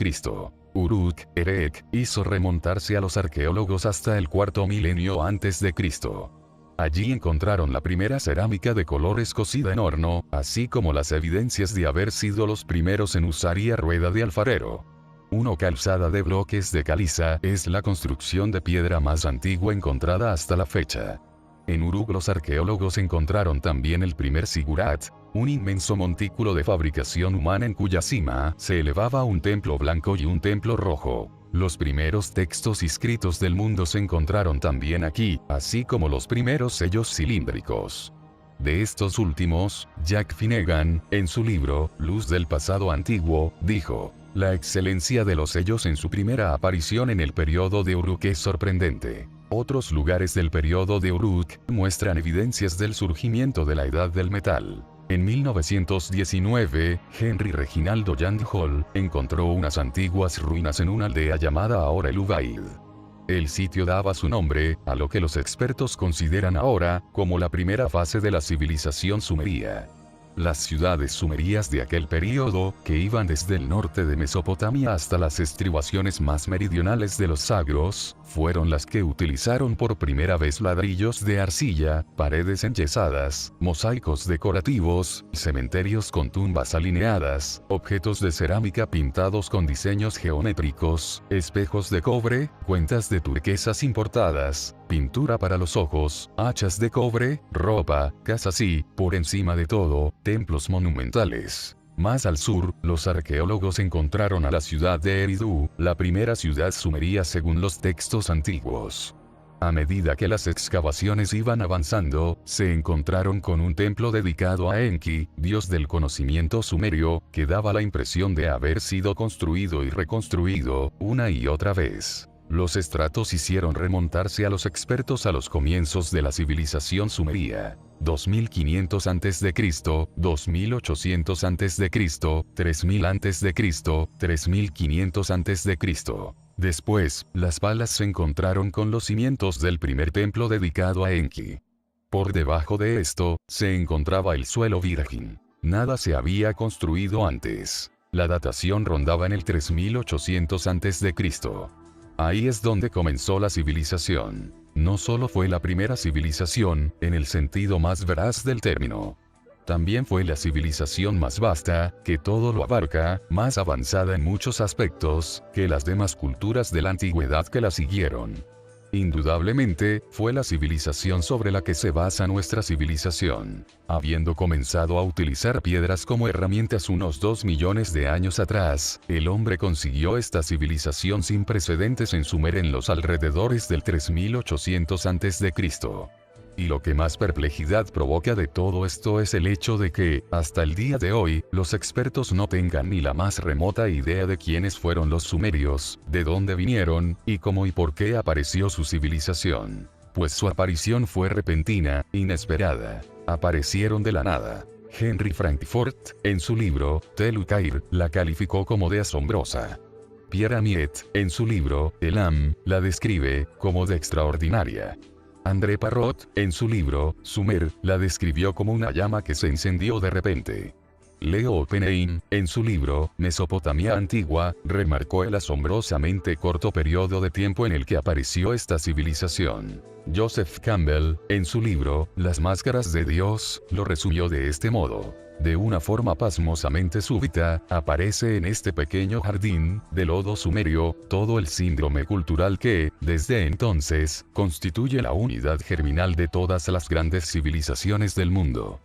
Uruk, Erek, hizo remontarse a los arqueólogos hasta el cuarto milenio antes de Cristo. Allí encontraron la primera cerámica de colores cocida en horno, así como las evidencias de haber sido los primeros en usar rueda de alfarero. Una calzada de bloques de caliza es la construcción de piedra más antigua encontrada hasta la fecha. En Uruk los arqueólogos encontraron también el primer sigurat, un inmenso montículo de fabricación humana en cuya cima se elevaba un templo blanco y un templo rojo. Los primeros textos escritos del mundo se encontraron también aquí, así como los primeros sellos cilíndricos. De estos últimos, Jack Finnegan, en su libro, Luz del pasado antiguo, dijo: la excelencia de los sellos en su primera aparición en el periodo de Uruk es sorprendente. Otros lugares del periodo de Uruk muestran evidencias del surgimiento de la edad del metal. En 1919, Henry Reginaldo Young Hall encontró unas antiguas ruinas en una aldea llamada ahora el Ubaid. El sitio daba su nombre a lo que los expertos consideran ahora como la primera fase de la civilización sumeria. Las ciudades sumerias de aquel período, que iban desde el norte de Mesopotamia hasta las estribaciones más meridionales de los Zagros, fueron las que utilizaron por primera vez ladrillos de arcilla, paredes enyesadas, mosaicos decorativos, cementerios con tumbas alineadas, objetos de cerámica pintados con diseños geométricos, espejos de cobre, cuentas de turquesas importadas, pintura para los ojos, hachas de cobre, ropa, casas y, por encima de todo, templos monumentales. Más al sur, los arqueólogos encontraron a la ciudad de Eridu, la primera ciudad sumeria según los textos antiguos. A medida que las excavaciones iban avanzando, se encontraron con un templo dedicado a Enki, dios del conocimiento sumerio, que daba la impresión de haber sido construido y reconstruido, una y otra vez. Los estratos hicieron remontarse a los expertos a los comienzos de la civilización sumeria. 2500 a.C., 2800 a.C., 3000 a.C., 3500 a.C. Después, las palas se encontraron con los cimientos del primer templo dedicado a Enki. Por debajo de esto, se encontraba el suelo virgen. Nada se había construido antes. La datación rondaba en el 3800 a.C. Ahí es donde comenzó la civilización. No solo fue la primera civilización, en el sentido más veraz del término. También fue la civilización más vasta, que todo lo abarca, más avanzada en muchos aspectos, que las demás culturas de la antigüedad que la siguieron. Indudablemente, fue la civilización sobre la que se basa nuestra civilización. Habiendo comenzado a utilizar piedras como herramientas unos 2 millones de años atrás, el hombre consiguió esta civilización sin precedentes en Sumer en los alrededores del 3800 a.C. Y lo que más perplejidad provoca de todo esto es el hecho de que, hasta el día de hoy, los expertos no tengan ni la más remota idea de quiénes fueron los sumerios, de dónde vinieron, y cómo y por qué apareció su civilización. Pues su aparición fue repentina, inesperada. Aparecieron de la nada. Henry Frankfurt, en su libro, Tell-Ukair, la calificó como de asombrosa. Pierre Amiet, en su libro, Elam, la describe como de extraordinaria. André Parrot, en su libro, Sumer, la describió como una llama que se encendió de repente. Leo Oppenheim, en su libro, Mesopotamia Antigua, remarcó el asombrosamente corto periodo de tiempo en el que apareció esta civilización. Joseph Campbell, en su libro, Las Máscaras de Dios, lo resumió de este modo. De una forma pasmosamente súbita, aparece en este pequeño jardín, de lodo sumerio, todo el síndrome cultural que, desde entonces, constituye la unidad germinal de todas las grandes civilizaciones del mundo.